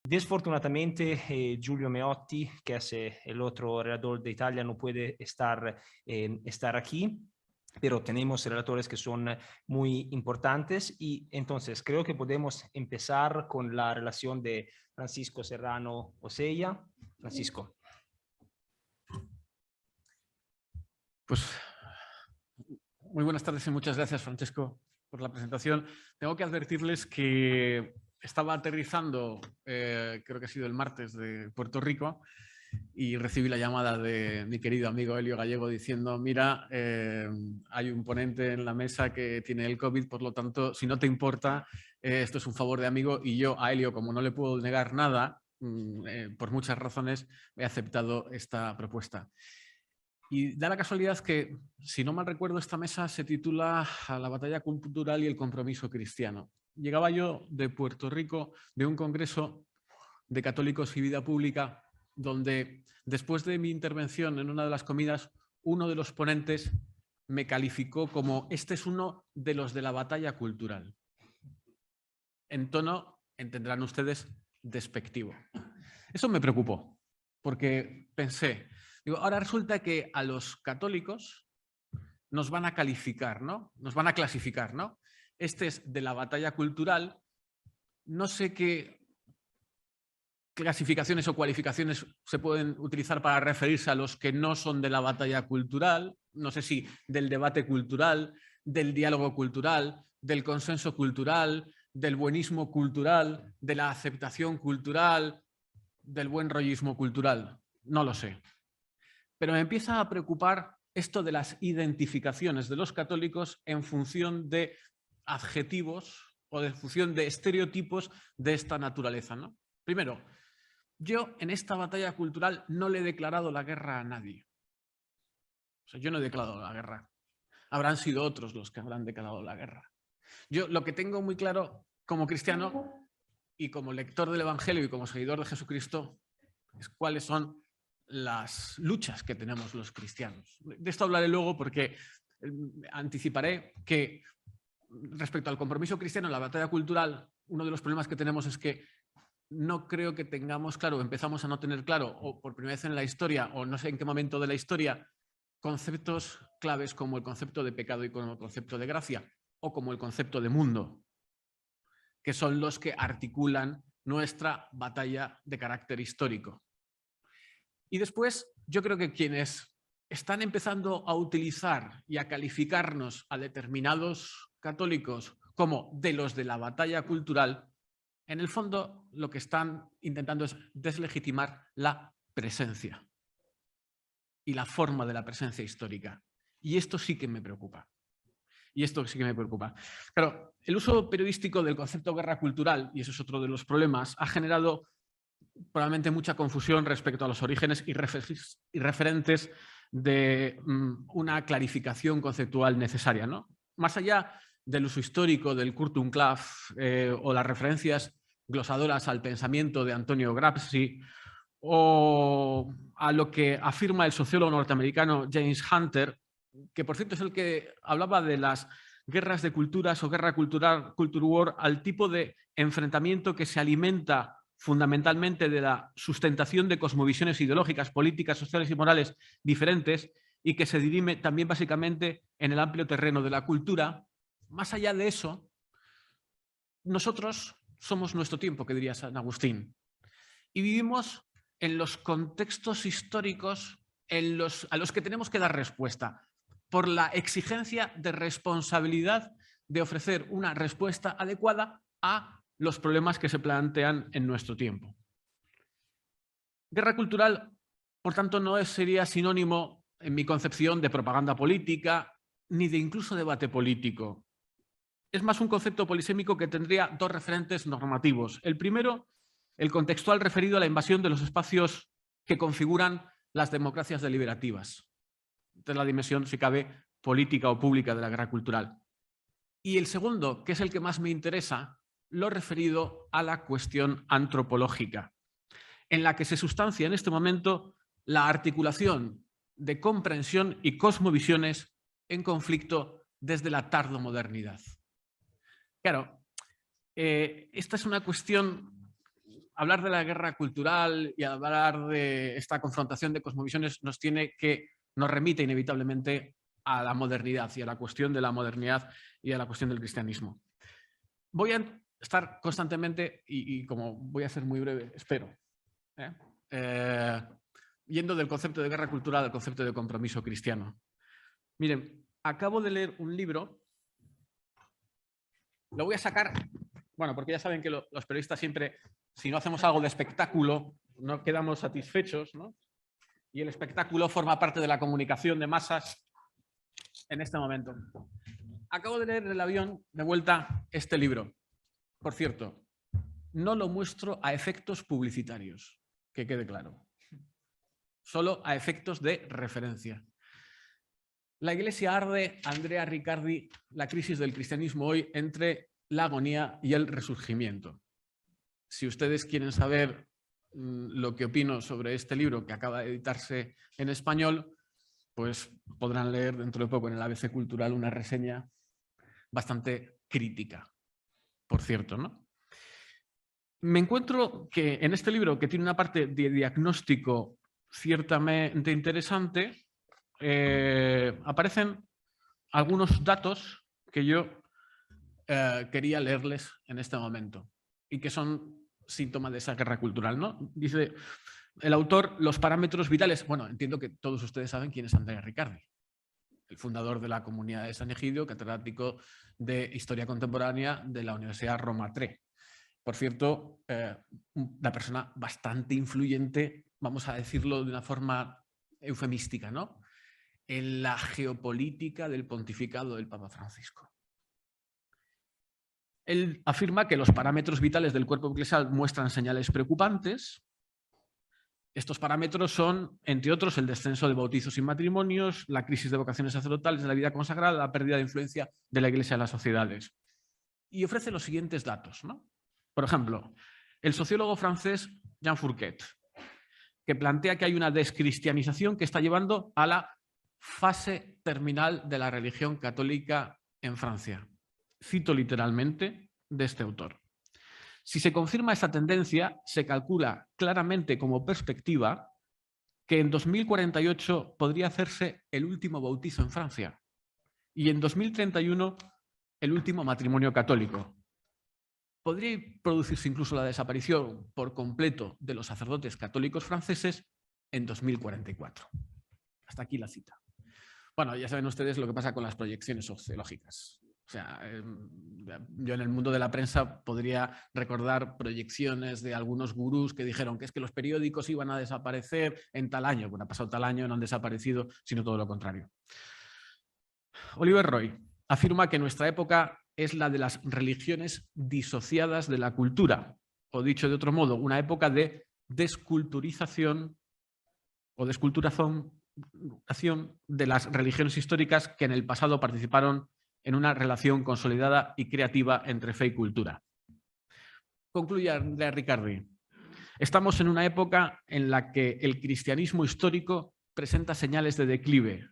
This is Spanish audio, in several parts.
Desfortunadamente, Giulio Meotti, que es el otro relator de Italia, no puede estar aquí, pero tenemos relatores que son muy importantes y entonces creo que podemos empezar con la relación de Francisco Serrano Osella. Francisco. Pues muy buenas tardes y muchas gracias, Francesco, por la presentación. Tengo que advertirles que estaba aterrizando, creo que ha sido el martes, de Puerto Rico, y recibí la llamada de mi querido amigo Helio Gallego diciendo: mira, hay un ponente en la mesa que tiene el COVID, por lo tanto, si no te importa, esto es un favor de amigo, y yo a Helio, como no le puedo negar nada, por muchas razones, he aceptado esta propuesta. Y da la casualidad que, si no mal recuerdo, esta mesa se titula La batalla cultural y el compromiso cristiano. Llegaba yo de Puerto Rico, de un congreso de católicos y vida pública, donde después de mi intervención en una de las comidas, uno de los ponentes me calificó como: este es uno de los de la batalla cultural. En tono, entenderán ustedes, despectivo. Eso me preocupó, porque pensé, digo, ahora resulta que a los católicos nos van a calificar, ¿no? Nos van a clasificar, ¿no? Este es de la batalla cultural. No sé qué clasificaciones o cualificaciones se pueden utilizar para referirse a los que no son de la batalla cultural. No sé si del debate cultural, del diálogo cultural, del consenso cultural, del buenismo cultural, de la aceptación cultural, del buen rollismo cultural. No lo sé. Pero me empieza a preocupar esto de las identificaciones de los católicos en función de adjetivos o en función de estereotipos de esta naturaleza, ¿no? Primero, yo en esta batalla cultural no le he declarado la guerra a nadie. O sea, yo no he declarado la guerra. Habrán sido otros los que habrán declarado la guerra. Yo lo que tengo muy claro como cristiano y como lector del Evangelio y como seguidor de Jesucristo es cuáles son las luchas que tenemos los cristianos. De esto hablaré luego, porque anticiparé que respecto al compromiso cristiano en la batalla cultural, uno de los problemas que tenemos es que no creo que tengamos claro, empezamos a no tener claro, o por primera vez en la historia, o no sé en qué momento de la historia, conceptos claves como el concepto de pecado y como el concepto de gracia, o como el concepto de mundo, que son los que articulan nuestra batalla de carácter histórico. Y después, yo creo que quienes están empezando a utilizar y a calificarnos a determinados católicos como de los de la batalla cultural, en el fondo lo que están intentando es deslegitimar la presencia y la forma de la presencia histórica. Y esto sí que me preocupa. Claro, el uso periodístico del concepto guerra cultural, y eso es otro de los problemas, ha generado probablemente mucha confusión respecto a los orígenes y referentes de una clarificación conceptual necesaria, ¿no? Más allá del uso histórico del Kurt Unklav o las referencias glosadoras al pensamiento de Antonio Gramsci o a lo que afirma el sociólogo norteamericano James Hunter, que por cierto es el que hablaba de las guerras de culturas o guerra cultural, culture war, al tipo de enfrentamiento que se alimenta fundamentalmente de la sustentación de cosmovisiones ideológicas, políticas, sociales y morales diferentes y que se dirime también básicamente en el amplio terreno de la cultura. Más allá de eso, nosotros somos nuestro tiempo, que diría San Agustín, y vivimos en los contextos históricos a los que tenemos que dar respuesta por la exigencia de responsabilidad de ofrecer una respuesta adecuada a los problemas que se plantean en nuestro tiempo. Guerra cultural, por tanto, no sería sinónimo, en mi concepción, de propaganda política ni de incluso debate político. Es más un concepto polisémico que tendría dos referentes normativos. El primero, el contextual referido a la invasión de los espacios que configuran las democracias deliberativas. Esta es la dimensión, si cabe, política o pública de la guerra cultural. Y el segundo, que es el que más me interesa, lo referido a la cuestión antropológica, en la que se sustancia en este momento la articulación de comprensión y cosmovisiones en conflicto desde la tardomodernidad. Claro, esta es una cuestión hablar de la guerra cultural y hablar de esta confrontación de cosmovisiones nos remite inevitablemente a la modernidad y a la cuestión de la modernidad y a la cuestión del cristianismo. Voy a estar constantemente, y como voy a ser muy breve, espero, yendo del concepto de guerra cultural al concepto de compromiso cristiano. Miren, acabo de leer un libro, lo voy a sacar, bueno, porque ya saben que los periodistas siempre, si no hacemos algo de espectáculo, no quedamos satisfechos, ¿no? Y el espectáculo forma parte de la comunicación de masas en este momento. Acabo de leer en el avión de vuelta este libro. Por cierto, no lo muestro a efectos publicitarios, que quede claro. Solo a efectos de referencia. La Iglesia arde, Andrea Riccardi, la crisis del cristianismo hoy entre la agonía y el resurgimiento. Si ustedes quieren saber lo que opino sobre este libro que acaba de editarse en español, pues podrán leer dentro de poco en el ABC Cultural una reseña bastante crítica, por cierto, ¿no? Me encuentro que en este libro, que tiene una parte de diagnóstico ciertamente interesante, aparecen algunos datos que yo quería leerles en este momento y que son síntomas de esa guerra cultural, ¿no? Dice el autor, los parámetros vitales. Bueno, entiendo que todos ustedes saben quién es Andrea Riccardi, el fundador de la Comunidad de San Egidio, catedrático de Historia Contemporánea de la Universidad Roma III. Por cierto, una persona bastante influyente, vamos a decirlo de una forma eufemística, ¿no?, en la geopolítica del pontificado del Papa Francisco. Él afirma que los parámetros vitales del cuerpo eclesial muestran señales preocupantes. Estos parámetros son, entre otros, el descenso de bautizos y matrimonios, la crisis de vocaciones sacerdotales de la vida consagrada, la pérdida de influencia de la Iglesia en las sociedades. Y ofrece los siguientes datos, ¿no? Por ejemplo, el sociólogo francés Jean Fourquet, que plantea que hay una descristianización que está llevando a la fase terminal de la religión católica en Francia. Cito literalmente de este autor. Si se confirma esta tendencia, se calcula claramente como perspectiva que en 2048 podría hacerse el último bautizo en Francia y en 2031 el último matrimonio católico. Podría producirse incluso la desaparición por completo de los sacerdotes católicos franceses en 2044. Hasta aquí la cita. Bueno, ya saben ustedes lo que pasa con las proyecciones sociológicas. O sea, yo en el mundo de la prensa podría recordar proyecciones de algunos gurús que dijeron que es que los periódicos iban a desaparecer en tal año. Bueno, ha pasado tal año, no han desaparecido, sino todo lo contrario. Oliver Roy afirma que nuestra época es la de las religiones disociadas de la cultura, o dicho de otro modo, una época de desculturización o desculturación de las religiones históricas que en el pasado participaron en una relación consolidada y creativa entre fe y cultura. Concluye Andrea Riccardi. Estamos en una época en la que el cristianismo histórico presenta señales de declive,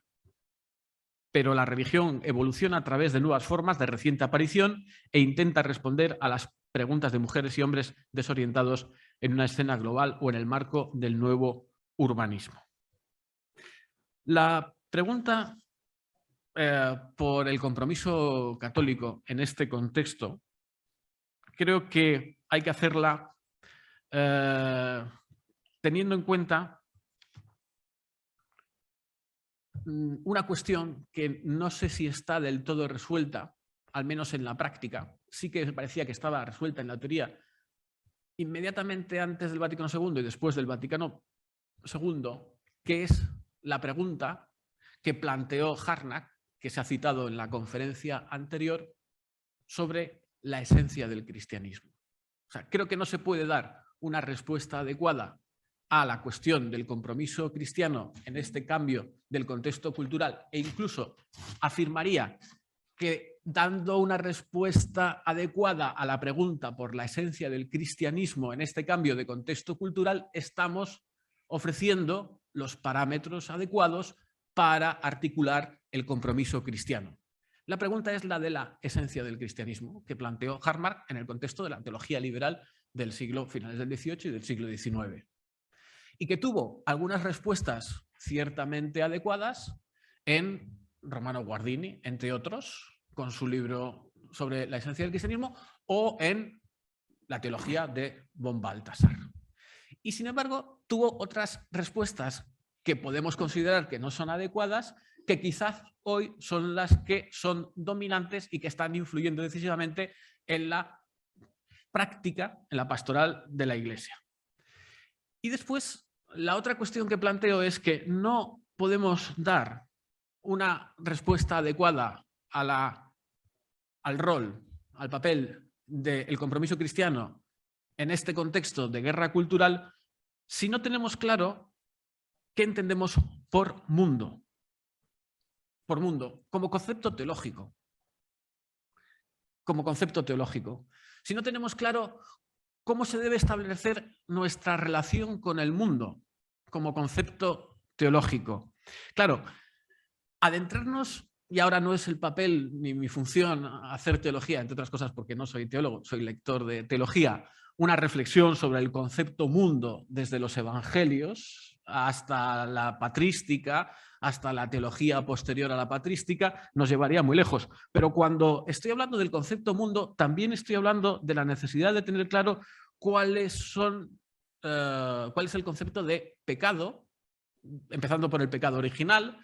pero la religión evoluciona a través de nuevas formas de reciente aparición e intenta responder a las preguntas de mujeres y hombres desorientados en una escena global o en el marco del nuevo urbanismo. La pregunta por el compromiso católico en este contexto, creo que hay que hacerla teniendo en cuenta una cuestión que no sé si está del todo resuelta, al menos en la práctica. Sí que me parecía que estaba resuelta en la teoría inmediatamente antes del Vaticano II y después del Vaticano II, que es la pregunta que planteó Harnack, que se ha citado en la conferencia anterior, sobre la esencia del cristianismo. O sea, creo que no se puede dar una respuesta adecuada a la cuestión del compromiso cristiano en este cambio del contexto cultural, e incluso afirmaría que dando una respuesta adecuada a la pregunta por la esencia del cristianismo en este cambio de contexto cultural, estamos ofreciendo los parámetros adecuados para articular el compromiso cristiano. La pregunta es la de la esencia del cristianismo que planteó Harnack en el contexto de la teología liberal del siglo, finales del XVIII y del siglo XIX. Y que tuvo algunas respuestas ciertamente adecuadas en Romano Guardini, entre otros, con su libro sobre la esencia del cristianismo, o en la teología de von Balthasar. Y sin embargo, tuvo otras respuestas que podemos considerar que no son adecuadas, que quizás hoy son las que son dominantes y que están influyendo decisivamente en la práctica, en la pastoral de la Iglesia. Y después, la otra cuestión que planteo es que no podemos dar una respuesta adecuada al rol, al papel del compromiso cristiano en este contexto de guerra cultural si no tenemos claro qué entendemos por mundo. Por mundo, como concepto teológico. Como concepto teológico. Si no tenemos claro cómo se debe establecer nuestra relación con el mundo como concepto teológico. Claro, adentrarnos, y ahora no es el papel ni mi función hacer teología, entre otras cosas porque no soy teólogo, soy lector de teología, una reflexión sobre el concepto mundo desde los evangelios hasta la patrística, hasta la teología posterior a la patrística, nos llevaría muy lejos. Pero cuando estoy hablando del concepto mundo, también estoy hablando de la necesidad de tener claro cuál es el concepto de pecado, empezando por el pecado original,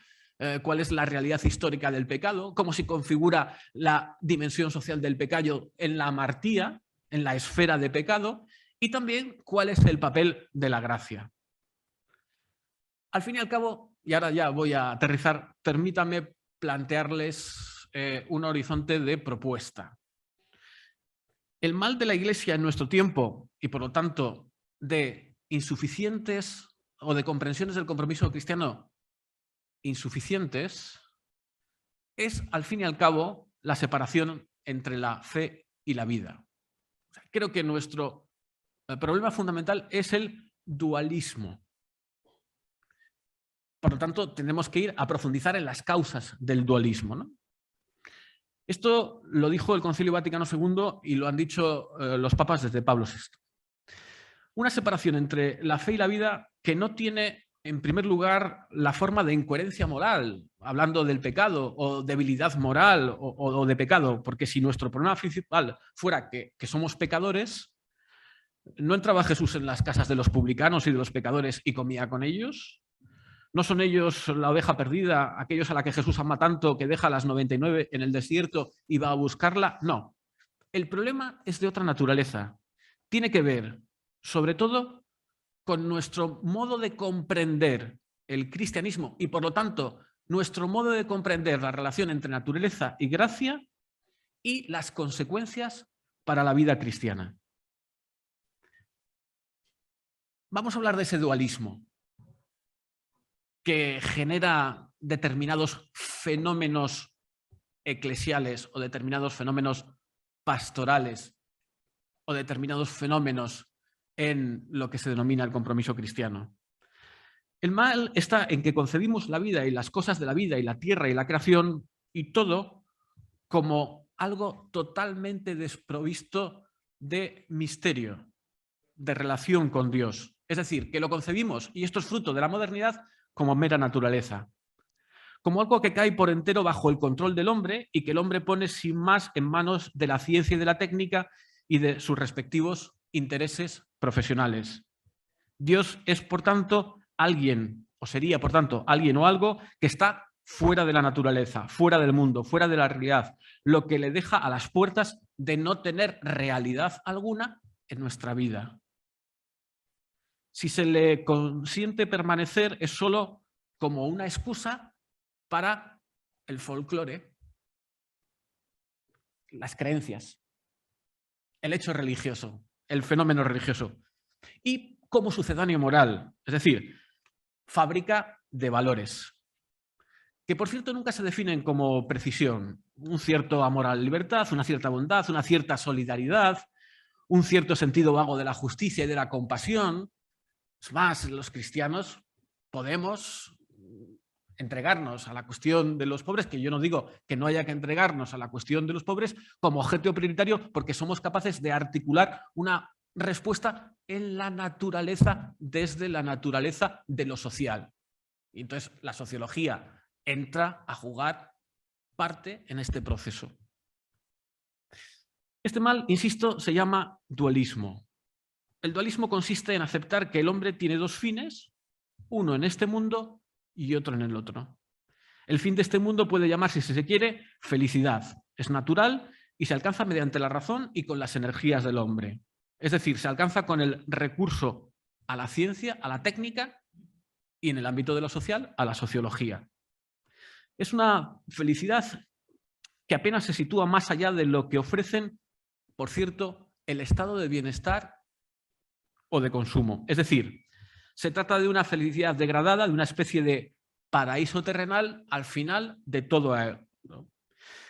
cuál es la realidad histórica del pecado, cómo se configura la dimensión social del pecado en la amartía, en la esfera de pecado, y también cuál es el papel de la gracia. Al fin y al cabo, y ahora ya voy a aterrizar, permítanme plantearles un horizonte de propuesta. El mal de la Iglesia en nuestro tiempo, y por lo tanto de insuficientes o de comprensiones del compromiso cristiano insuficientes, es al fin y al cabo la separación entre la fe y la vida. O sea, creo que nuestro problema fundamental es el dualismo. Por lo tanto, tenemos que ir a profundizar en las causas del dualismo, ¿no? Esto lo dijo el Concilio Vaticano II y lo han dicho los papas desde Pablo VI. Una separación entre la fe y la vida que no tiene, en primer lugar, la forma de incoherencia moral, hablando del pecado o debilidad moral o de pecado, porque si nuestro problema principal fuera que somos pecadores, ¿no entraba Jesús en las casas de los publicanos y de los pecadores y comía con ellos? ¿No son ellos la oveja perdida, aquellos a la que Jesús ama tanto que deja las 99 en el desierto y va a buscarla? No. El problema es de otra naturaleza. Tiene que ver, sobre todo, con nuestro modo de comprender el cristianismo y, por lo tanto, nuestro modo de comprender la relación entre naturaleza y gracia y las consecuencias para la vida cristiana. Vamos a hablar de ese dualismo que genera determinados fenómenos eclesiales o determinados fenómenos pastorales o determinados fenómenos en lo que se denomina el compromiso cristiano. El mal está en que concebimos la vida y las cosas de la vida y la tierra y la creación y todo como algo totalmente desprovisto de misterio, de relación con Dios. Es decir, que lo concebimos, y esto es fruto de la modernidad, como mera naturaleza. Como algo que cae por entero bajo el control del hombre y que el hombre pone sin más en manos de la ciencia y de la técnica y de sus respectivos intereses profesionales. Dios es, por tanto, alguien, o sería, por tanto, alguien o algo que está fuera de la naturaleza, fuera del mundo, fuera de la realidad, lo que le deja a las puertas de no tener realidad alguna en nuestra vida. Si se le consiente permanecer es solo como una excusa para el folclore, las creencias, el hecho religioso, el fenómeno religioso y como sucedáneo moral, es decir, fábrica de valores, que por cierto nunca se definen como precisión, un cierto amor a la libertad, una cierta bondad, una cierta solidaridad, un cierto sentido vago de la justicia y de la compasión. Es más, los cristianos podemos entregarnos a la cuestión de los pobres, que yo no digo que no haya que entregarnos a la cuestión de los pobres como objeto prioritario, porque somos capaces de articular una respuesta en la naturaleza, desde la naturaleza de lo social. Y entonces la sociología entra a jugar parte en este proceso. Este mal, insisto, se llama dualismo. El dualismo consiste en aceptar que el hombre tiene dos fines, uno en este mundo y otro en el otro. El fin de este mundo puede llamarse, si se quiere, felicidad. Es natural y se alcanza mediante la razón y con las energías del hombre. Es decir, se alcanza con el recurso a la ciencia, a la técnica y en el ámbito de lo social, a la sociología. Es una felicidad que apenas se sitúa más allá de lo que ofrecen, por cierto, el estado de bienestar o de consumo. Es decir, se trata de una felicidad degradada, de una especie de paraíso terrenal al final de todo.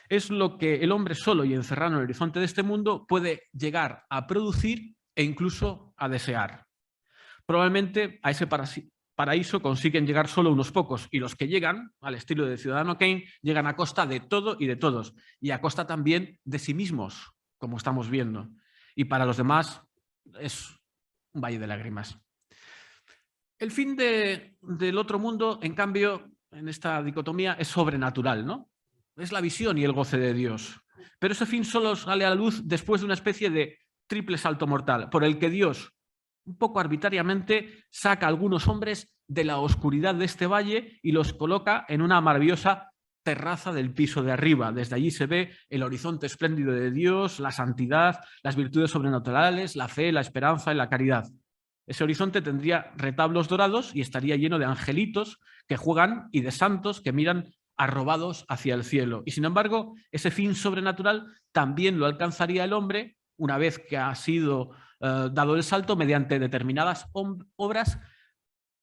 Es lo que el hombre solo y encerrado en el horizonte de este mundo puede llegar a producir e incluso a desear. Probablemente a ese paraíso consiguen llegar solo unos pocos y los que llegan, al estilo de Ciudadano Kane, llegan a costa de todo y de todos y a costa también de sí mismos, como estamos viendo. Y para los demás es un valle de lágrimas. El fin del otro mundo, en cambio, en esta dicotomía es sobrenatural, ¿no? Es la visión y el goce de Dios. Pero ese fin solo sale a la luz después de una especie de triple salto mortal, por el que Dios, un poco arbitrariamente, saca a algunos hombres de la oscuridad de este valle y los coloca en una maravillosa terraza del piso de arriba. Desde allí se ve el horizonte espléndido de Dios, la santidad, las virtudes sobrenaturales, la fe, la esperanza y la caridad. Ese horizonte tendría retablos dorados y estaría lleno de angelitos que juegan y de santos que miran arrobados hacia el cielo. Y sin embargo, ese fin sobrenatural también lo alcanzaría el hombre una vez que ha sido dado el salto mediante determinadas obras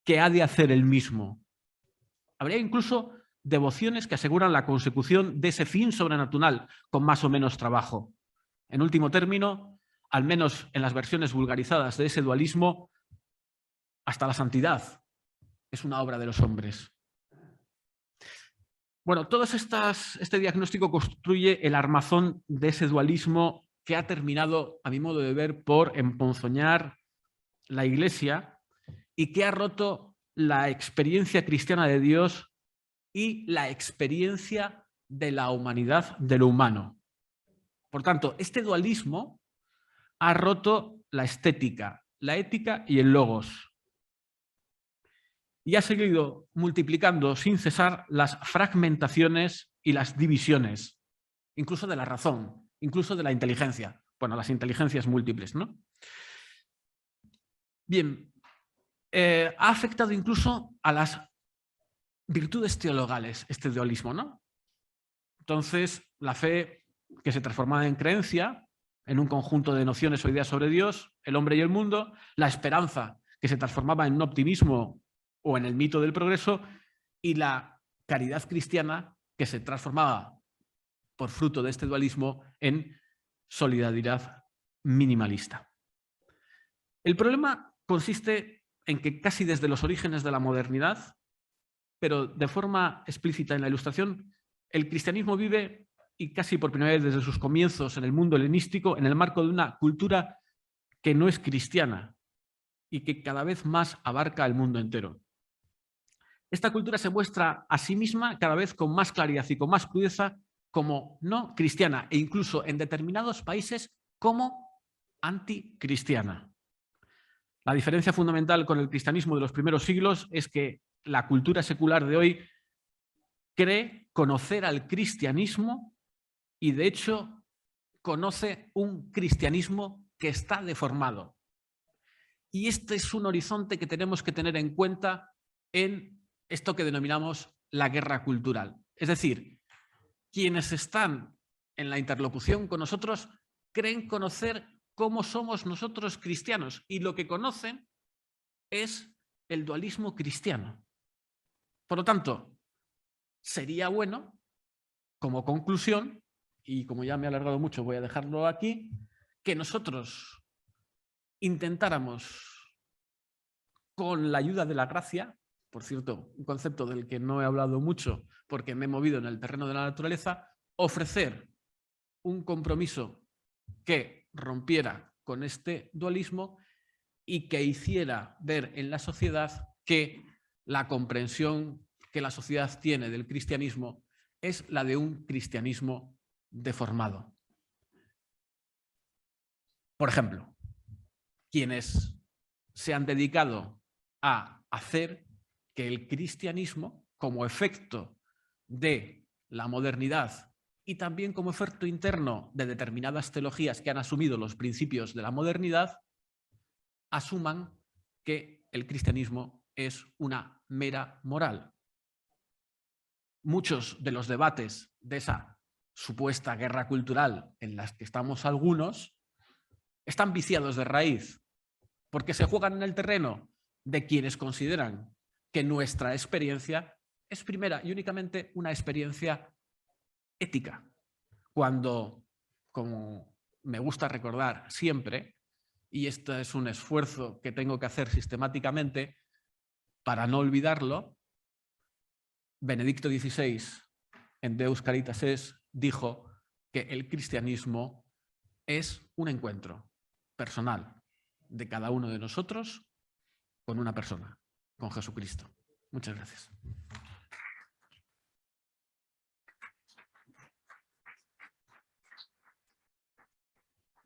que ha de hacer él mismo. Habría incluso devociones que aseguran la consecución de ese fin sobrenatural con más o menos trabajo. En último término, al menos en las versiones vulgarizadas de ese dualismo, hasta la santidad es una obra de los hombres. Bueno, este diagnóstico construye el armazón de ese dualismo que ha terminado, a mi modo de ver, por emponzoñar la Iglesia y que ha roto la experiencia cristiana de Dios y la experiencia de la humanidad, de lo humano. Por tanto, este dualismo ha roto la estética, la ética y el logos. Y ha seguido multiplicando sin cesar las fragmentaciones y las divisiones, incluso de la razón, incluso de la inteligencia. Bueno, las inteligencias múltiples, ¿no? Bien, ha afectado incluso a las virtudes teologales este dualismo, ¿no? Entonces, la fe que se transformaba en creencia, en un conjunto de nociones o ideas sobre Dios, el hombre y el mundo, la esperanza que se transformaba en un optimismo o en el mito del progreso, y la caridad cristiana que se transformaba por fruto de este dualismo en solidaridad minimalista. El problema consiste en que casi desde los orígenes de la modernidad, pero de forma explícita en la Ilustración, el cristianismo vive, y casi por primera vez desde sus comienzos en el mundo helenístico, en el marco de una cultura que no es cristiana y que cada vez más abarca el mundo entero. Esta cultura se muestra a sí misma cada vez con más claridad y con más crudeza como no cristiana e incluso en determinados países como anticristiana. La diferencia fundamental con el cristianismo de los primeros siglos es que la cultura secular de hoy cree conocer al cristianismo y, de hecho, conoce un cristianismo que está deformado. Y este es un horizonte que tenemos que tener en cuenta en esto que denominamos la guerra cultural. Es decir, quienes están en la interlocución con nosotros creen conocer cómo somos nosotros cristianos y lo que conocen es el dualismo cristiano. Por lo tanto, sería bueno, como conclusión, y como ya me he alargado mucho voy a dejarlo aquí, que nosotros intentáramos, con la ayuda de la gracia, por cierto, un concepto del que no he hablado mucho porque me he movido en el terreno de la naturaleza, ofrecer un compromiso que rompiera con este dualismo y que hiciera ver en la sociedad que la comprensión que la sociedad tiene del cristianismo es la de un cristianismo deformado. Por ejemplo, quienes se han dedicado a hacer que el cristianismo, como efecto de la modernidad y también como efecto interno de determinadas teologías que han asumido los principios de la modernidad, asuman que el cristianismo es una mera moral. Muchos de los debates de esa supuesta guerra cultural en las que estamos algunos están viciados de raíz, porque se juegan en el terreno de quienes consideran que nuestra experiencia es primera y únicamente una experiencia ética, cuando, como me gusta recordar siempre, y este es un esfuerzo que tengo que hacer sistemáticamente para no olvidarlo, Benedicto XVI, en Deus Caritas Es, dijo que el cristianismo es un encuentro personal de cada uno de nosotros con una persona, con Jesucristo. Muchas gracias.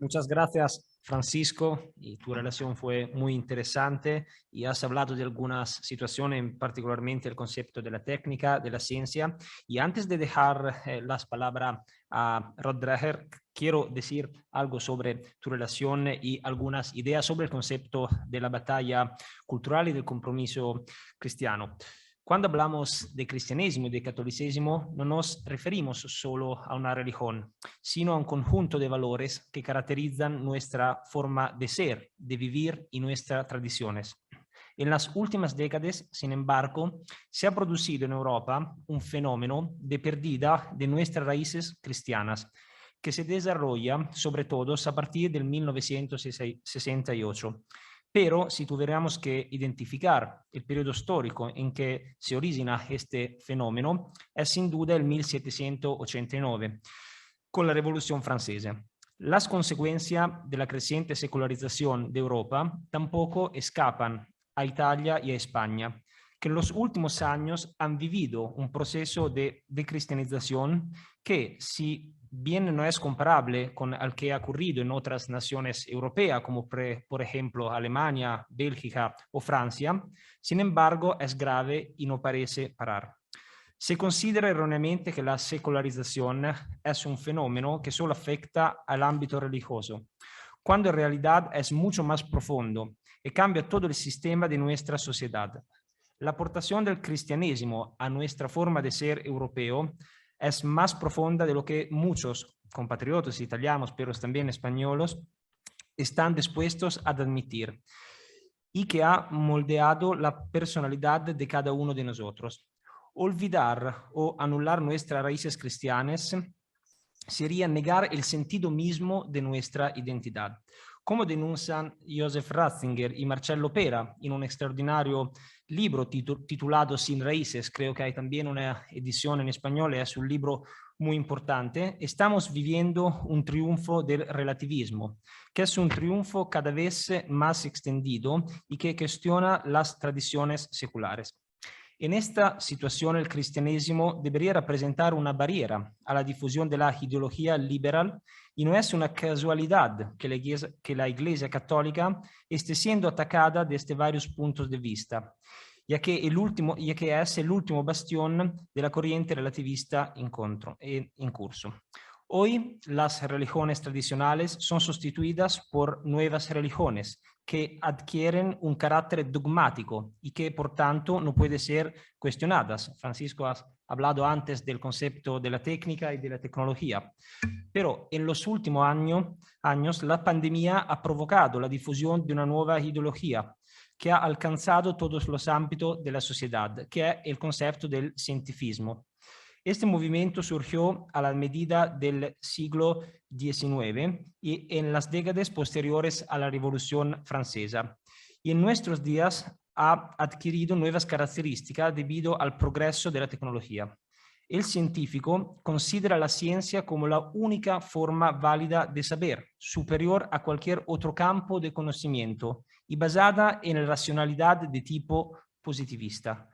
Muchas gracias, Francisco, y tu relación fue muy interesante y has hablado de algunas situaciones, particularmente el concepto de la técnica, de la ciencia. Y antes de dejar las palabras a Rod Dreher, quiero decir algo sobre tu relación y algunas ideas sobre el concepto de la batalla cultural y del compromiso cristiano. Cuando hablamos de cristianismo y de catolicismo, no nos referimos solo a una religión, sino a un conjunto de valores que caracterizan nuestra forma de ser, de vivir y nuestras tradiciones. En las últimas décadas, sin embargo, se ha producido en Europa un fenómeno de pérdida de nuestras raíces cristianas, que se desarrolla sobre todo a partir del 1968. Pero si tuviéramos que identificar el periodo histórico en que se origina este fenómeno, es sin duda el 1789, con la Revolución Francesa. Las consecuencias de la creciente secularización de Europa tampoco escapan a Italia y a España, que en los últimos años han vivido un proceso de cristianización que, si bien no es comparable con el que ha ocurrido en otras naciones europeas, como por ejemplo Alemania, Bélgica o Francia, sin embargo es grave y no parece parar. Se considera erróneamente que la secularización es un fenómeno que solo afecta al ámbito religioso, cuando en realidad es mucho más profundo y cambia todo el sistema de nuestra sociedad. La aportación del cristianismo a nuestra forma de ser europeo es más profunda de lo que muchos compatriotas italianos, pero también españoles, están dispuestos a admitir, y que ha moldeado la personalidad de cada uno de nosotros. Olvidar o anular nuestras raíces cristianas sería negar el sentido mismo de nuestra identidad. Como denuncian Joseph Ratzinger y Marcello Pera en un extraordinario libro titulado Sin Raíces, creo que hay también una edición en español, es un libro muy importante, estamos viviendo un triunfo del relativismo, que es un triunfo cada vez más extendido y que cuestiona las tradiciones seculares. En esta situación, el cristianismo debería representar una barrera a la difusión de la ideología liberal y no es una casualidad que la Iglesia Católica esté siendo atacada desde varios puntos de vista, ya que es el último bastión de la corriente relativista en curso. Hoy las religiones tradicionales son sustituidas por nuevas religiones que adquieren un carácter dogmático y que por tanto no pueden ser cuestionadas. Francisco ha hablado antes del concepto de la técnica y de la tecnología. Pero en los últimos años la pandemia ha provocado la difusión de una nueva ideología que ha alcanzado todos los ámbitos de la sociedad, que es el concepto del cientifismo. Este movimiento surgió a la medida del siglo XIX y en las décadas posteriores a la Revolución Francesa. Y en nuestros días ha adquirido nuevas características debido al progreso de la tecnología. El científico considera la ciencia como la única forma válida de saber, superior a cualquier otro campo de conocimiento y basada en la racionalidad de tipo positivista.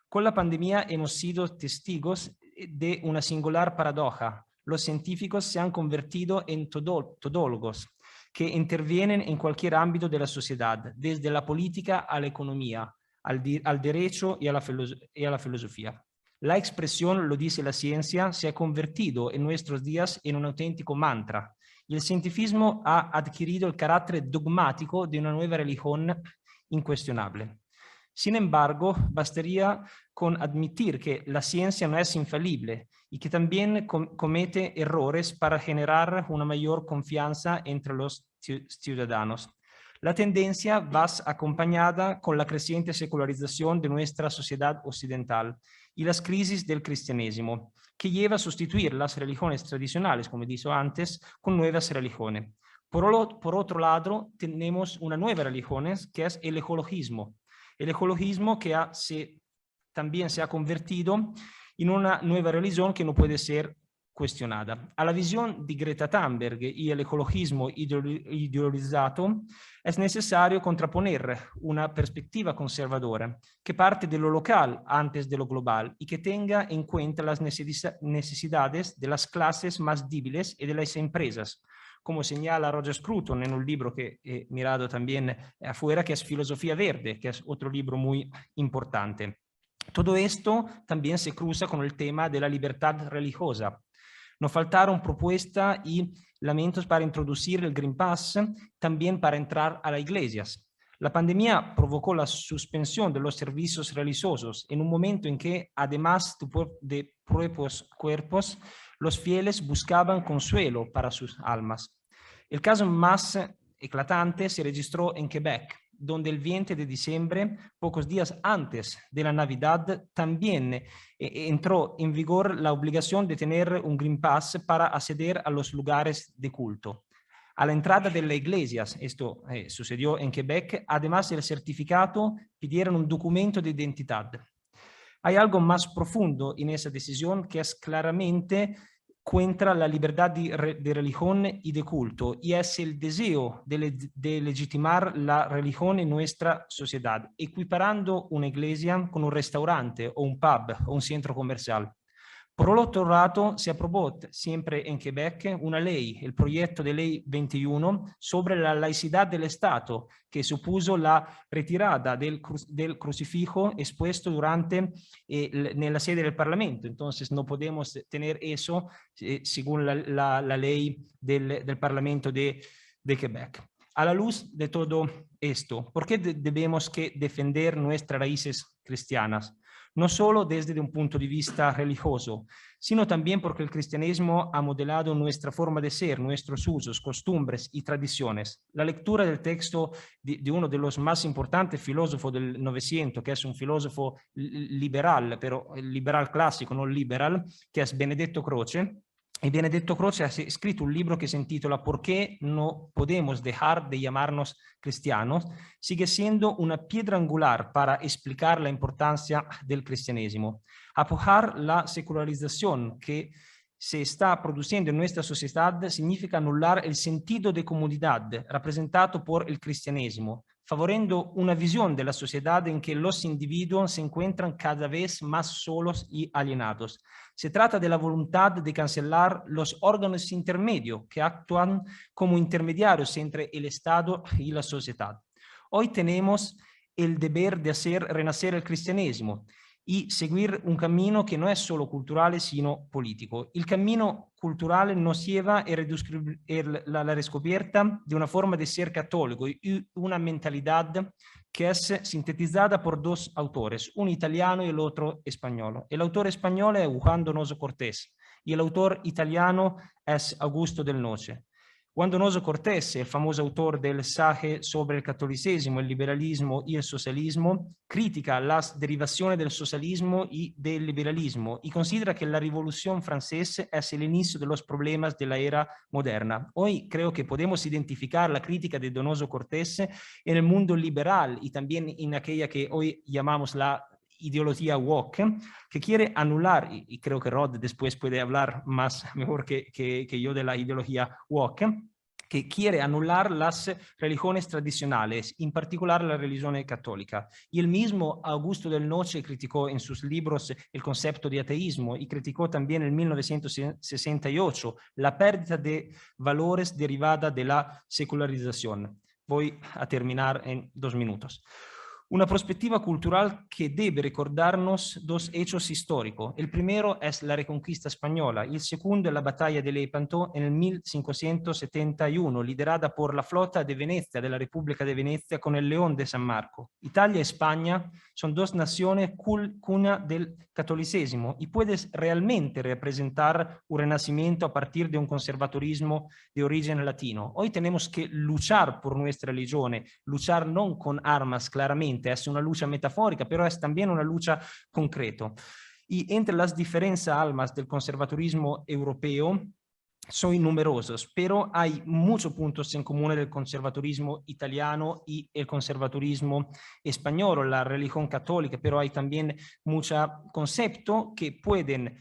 Con la pandemia hemos sido testigos de una singular paradoja. Los científicos se han convertido en todólogos que intervienen en cualquier ámbito de la sociedad, desde la política a la economía, al derecho y a la filosofía. La expresión, lo dice la ciencia, se ha convertido en nuestros días en un auténtico mantra. Y el cientifismo ha adquirido el carácter dogmático de una nueva religión incuestionable. Sin embargo, bastaría con admitir que la ciencia no es infalible y que también comete errores para generar una mayor confianza entre los ciudadanos. La tendencia va acompañada con la creciente secularización de nuestra sociedad occidental y las crisis del cristianismo, que lleva a sustituir las religiones tradicionales, como he dicho antes, con nuevas religiones. Por otro lado, tenemos una nueva religión, que es el ecologismo. El ecologismo que también se ha convertido en una nueva religión que no puede ser cuestionada. A la visión de Greta Thunberg y el ecologismo ideologizado es necesario contraponer una perspectiva conservadora que parte de lo local antes de lo global y que tenga en cuenta las necesidades de las clases más débiles y de las empresas, como señala Roger Scruton en un libro que he mirado también afuera, que es Filosofía Verde, que es otro libro muy importante. Todo esto también se cruza con el tema de la libertad religiosa. No faltaron propuestas y lamentos para introducir el Green Pass, también para entrar a las iglesias. La pandemia provocó la suspensión de los servicios religiosos en un momento en que, además de propios cuerpos, los fieles buscaban consuelo para sus almas. El caso más eclatante se registró en Quebec, donde el 20 de diciembre, pocos días antes de la Navidad, también entró en vigor la obligación de tener un Green Pass para acceder a los lugares de culto. A la entrada de las iglesias, esto sucedió en Quebec, además del certificado, pidieron un documento de identidad. Hay algo más profundo en esa decisión que es claramente contra la libertad de religión y de culto, y es el deseo de legitimar la religión en nuestra sociedad, equiparando una iglesia con un restaurante o un pub o un centro comercial. Por otro lado, se aprobó siempre en Quebec una ley, el proyecto de ley 21, sobre la laicidad del Estado, que supuso la retirada del crucifijo expuesto durante en la sede del Parlamento. Entonces, no podemos tener eso según la ley del Parlamento de Quebec. A la luz de todo esto, ¿por qué debemos defender nuestras raíces cristianas? No solo desde un punto de vista religioso, sino también porque el cristianismo ha modelado nuestra forma de ser, nuestros usos, costumbres y tradiciones. La lectura del texto de uno de los más importantes filósofos del Novecento, que es un filósofo liberal, pero liberal clásico, no liberal, que es Benedetto Croce. Y Benedetto Croce ha escrito un libro que se intitula ¿Por qué no podemos dejar de llamarnos cristianos? Sigue siendo una piedra angular para explicar la importancia del cristianismo. Apoyar la secularización que se está produciendo en nuestra sociedad significa anular el sentido de comunidad representado por el cristianismo, favorendo una visión de la sociedad en que los individuos se encuentran cada vez más solos y alienados. Se trata de la voluntad de cancelar los órganos intermedios que actúan como intermediarios entre el Estado y la sociedad. Hoy tenemos el deber de hacer renacer el cristianismo y seguir un camino que no es solo cultural, sino político. El camino cultural nos lleva a la descubierta de una forma de ser católico y una mentalidad que es sintetizada por dos autores, un italiano y el otro español. El autor español es Juan Donoso Cortés y el autor italiano es Augusto del Noce. Juan Donoso Cortés, el famoso autor del Sage sobre el catolicismo, el liberalismo y el socialismo, critica las derivaciones del socialismo y del liberalismo y considera que la Revolución Francesa es el inicio de los problemas de la era moderna. Hoy creo que podemos identificar la crítica de Donoso Cortés en el mundo liberal y también en aquella que hoy llamamos la ideología woke que quiere anular, y creo que Rod después puede hablar mejor que yo de la ideología woke, que quiere anular las religiones tradicionales, en particular la religión católica. Y el mismo Augusto del Noce criticó en sus libros el concepto de ateísmo y criticó también en 1968 la pérdida de valores derivada de la secularización. Voy a terminar en 2 minutos. Una perspectiva cultural que debe recordarnos 2 hechos históricos. El primero es la Reconquista española, el segundo es la batalla de Lepanto en el 1571, liderada por la flota de Venecia, de la República de Venecia, con el León de San Marco. Italia y España son 2 naciones cuna del catolicismo y puedes realmente representar un renacimiento a partir de un conservadurismo de origen latino. Hoy tenemos que luchar por nuestra religión, luchar no con armas claramente, es una lucha metafórica, pero es también una lucha concreta. Y entre las diferentes almas del conservadurismo europeo son numerosos, pero hay muchos puntos en común del conservadurismo italiano y el conservadurismo español, la religión católica, pero hay también muchos conceptos que pueden,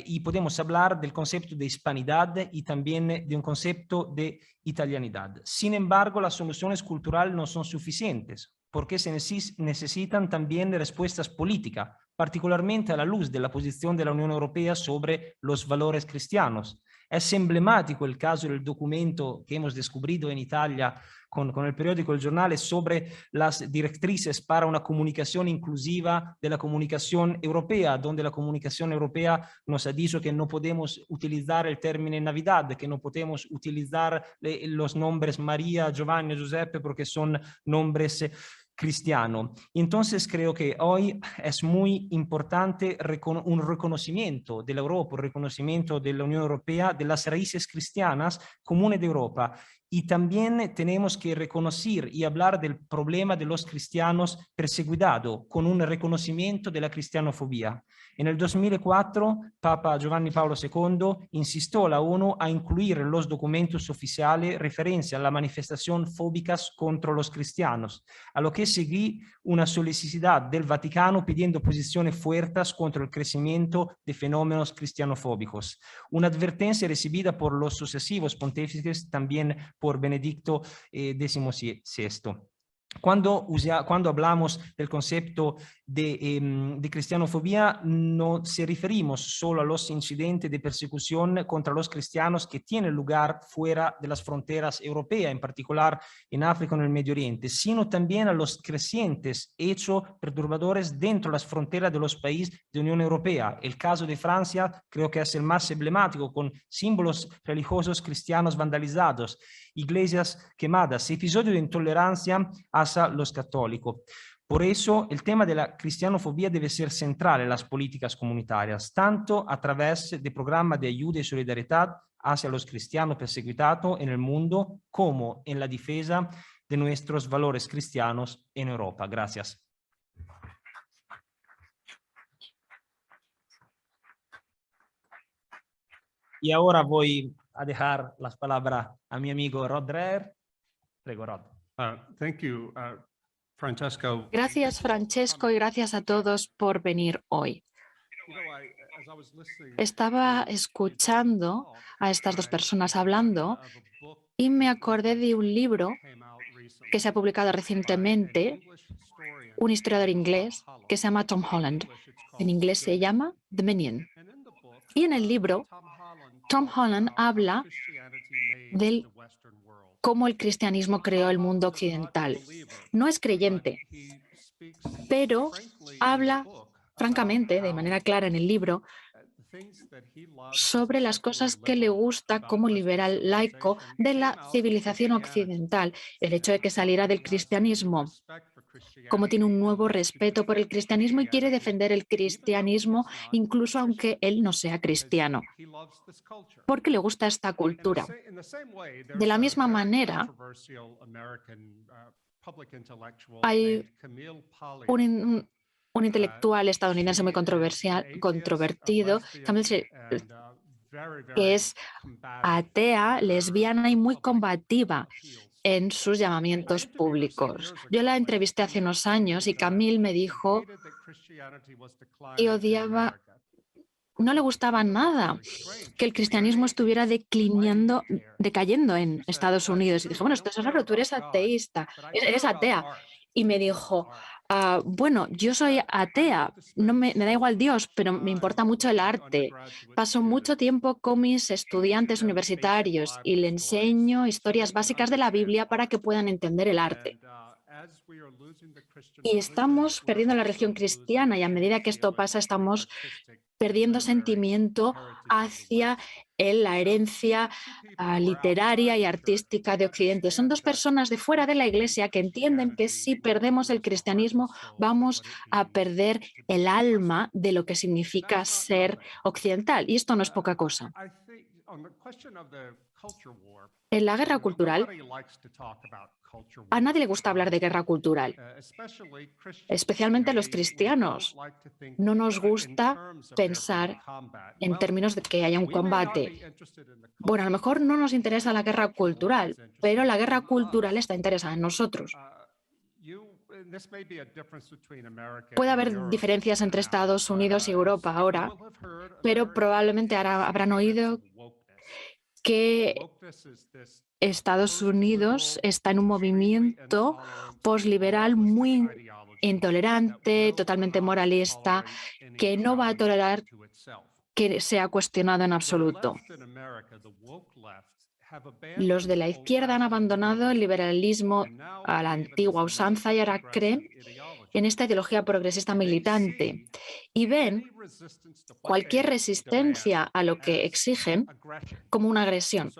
y podemos hablar del concepto de hispanidad y también de un concepto de italianidad. Sin embargo, las soluciones culturales no son suficientes, porque se necesitan también respuestas políticas, particularmente a la luz de la posición de la Unión Europea sobre los valores cristianos. Es emblemático el caso del documento que hemos descubierto en Italia con el periódico El Giornale sobre las directrices para una comunicación inclusiva de la comunicación europea, donde la comunicación europea nos ha dicho que no podemos utilizar el término Navidad, que no podemos utilizar los nombres María, Giovanni, Giuseppe, porque son nombres cristiano. Entonces creo que hoy es muy importante un reconocimiento de la Europa, un reconocimiento de la Unión Europea de las raíces cristianas comunes de Europa. Y también tenemos que reconocer y hablar del problema de los cristianos perseguidos con un reconocimiento de la cristianofobia. En el 2004, Papa Giovanni Paolo II insistió a la ONU a incluir en los documentos oficiales referencia a las manifestaciones fóbicas contra los cristianos, a lo que seguí una solicitud del Vaticano pidiendo posiciones fuertes contra el crecimiento de fenómenos cristianofóbicos. Una advertencia recibida por los sucesivos pontífices, también por Benedicto XVI. Cuando hablamos del concepto de cristianofobia, no se referimos solo a los incidentes de persecución contra los cristianos que tienen lugar fuera de las fronteras europeas, en particular en África o en el Medio Oriente, sino también a los crecientes hechos perturbadores dentro de las fronteras de los países de la Unión Europea. El caso de Francia creo que es el más emblemático, con símbolos religiosos cristianos vandalizados, iglesias quemadas, episodios de intolerancia hacia los católicos. Por eso, el tema de la cristianofobia debe ser central en las políticas comunitarias, tanto a través de programas de ayuda y solidaridad hacia los cristianos perseguidos en el mundo, como en la defensa de nuestros valores cristianos en Europa. Gracias. Y ahora voy a dejar las palabras a mi amigo Rod Dreher. Prego, Rod. Thank you, Francesco. Gracias, Francesco, y gracias a todos por venir hoy. Estaba escuchando a estas 2 personas hablando y me acordé de un libro que se ha publicado recientemente, un historiador inglés que se llama Tom Holland. En inglés se llama The Minion. Y en el libro, Tom Holland habla de cómo el cristianismo creó el mundo occidental. No es creyente, pero habla francamente, de manera clara en el libro, sobre las cosas que le gusta como liberal laico de la civilización occidental, el hecho de que saliera del cristianismo, cómo tiene un nuevo respeto por el cristianismo y quiere defender el cristianismo incluso aunque él no sea cristiano, porque le gusta esta cultura. De la misma manera, hay un intelectual estadounidense muy controvertido, que es atea, lesbiana y muy combativa en sus llamamientos públicos. Yo la entrevisté hace unos años y Camille me dijo y odiaba, no le gustaba nada que el cristianismo estuviera decayendo en Estados Unidos. Y dije, bueno, esto es raro, tú eres ateísta, eres atea. Y me dijo, bueno, yo soy atea, me da igual Dios, pero me importa mucho el arte. Paso mucho tiempo con mis estudiantes universitarios y le enseño historias básicas de la Biblia para que puedan entender el arte. Y estamos perdiendo la religión cristiana y a medida que esto pasa estamos perdiendo sentimiento hacia la herencia literaria y artística de Occidente. Son dos personas de fuera de la Iglesia que entienden que si perdemos el cristianismo vamos a perder el alma de lo que significa ser occidental. Y esto no es poca cosa. En la guerra cultural, a nadie le gusta hablar de guerra cultural, especialmente a los cristianos. No nos gusta pensar en términos de que haya un combate. Bueno, a lo mejor no nos interesa la guerra cultural, pero la guerra cultural está interesada en nosotros. Puede haber diferencias entre Estados Unidos y Europa ahora, pero probablemente habrán oído que Estados Unidos está en un movimiento posliberal muy intolerante, totalmente moralista, que no va a tolerar que sea cuestionado en absoluto. Los de la izquierda han abandonado el liberalismo a la antigua usanza y ahora creen en esta ideología progresista militante y ven cualquier resistencia a lo que exigen como una agresión.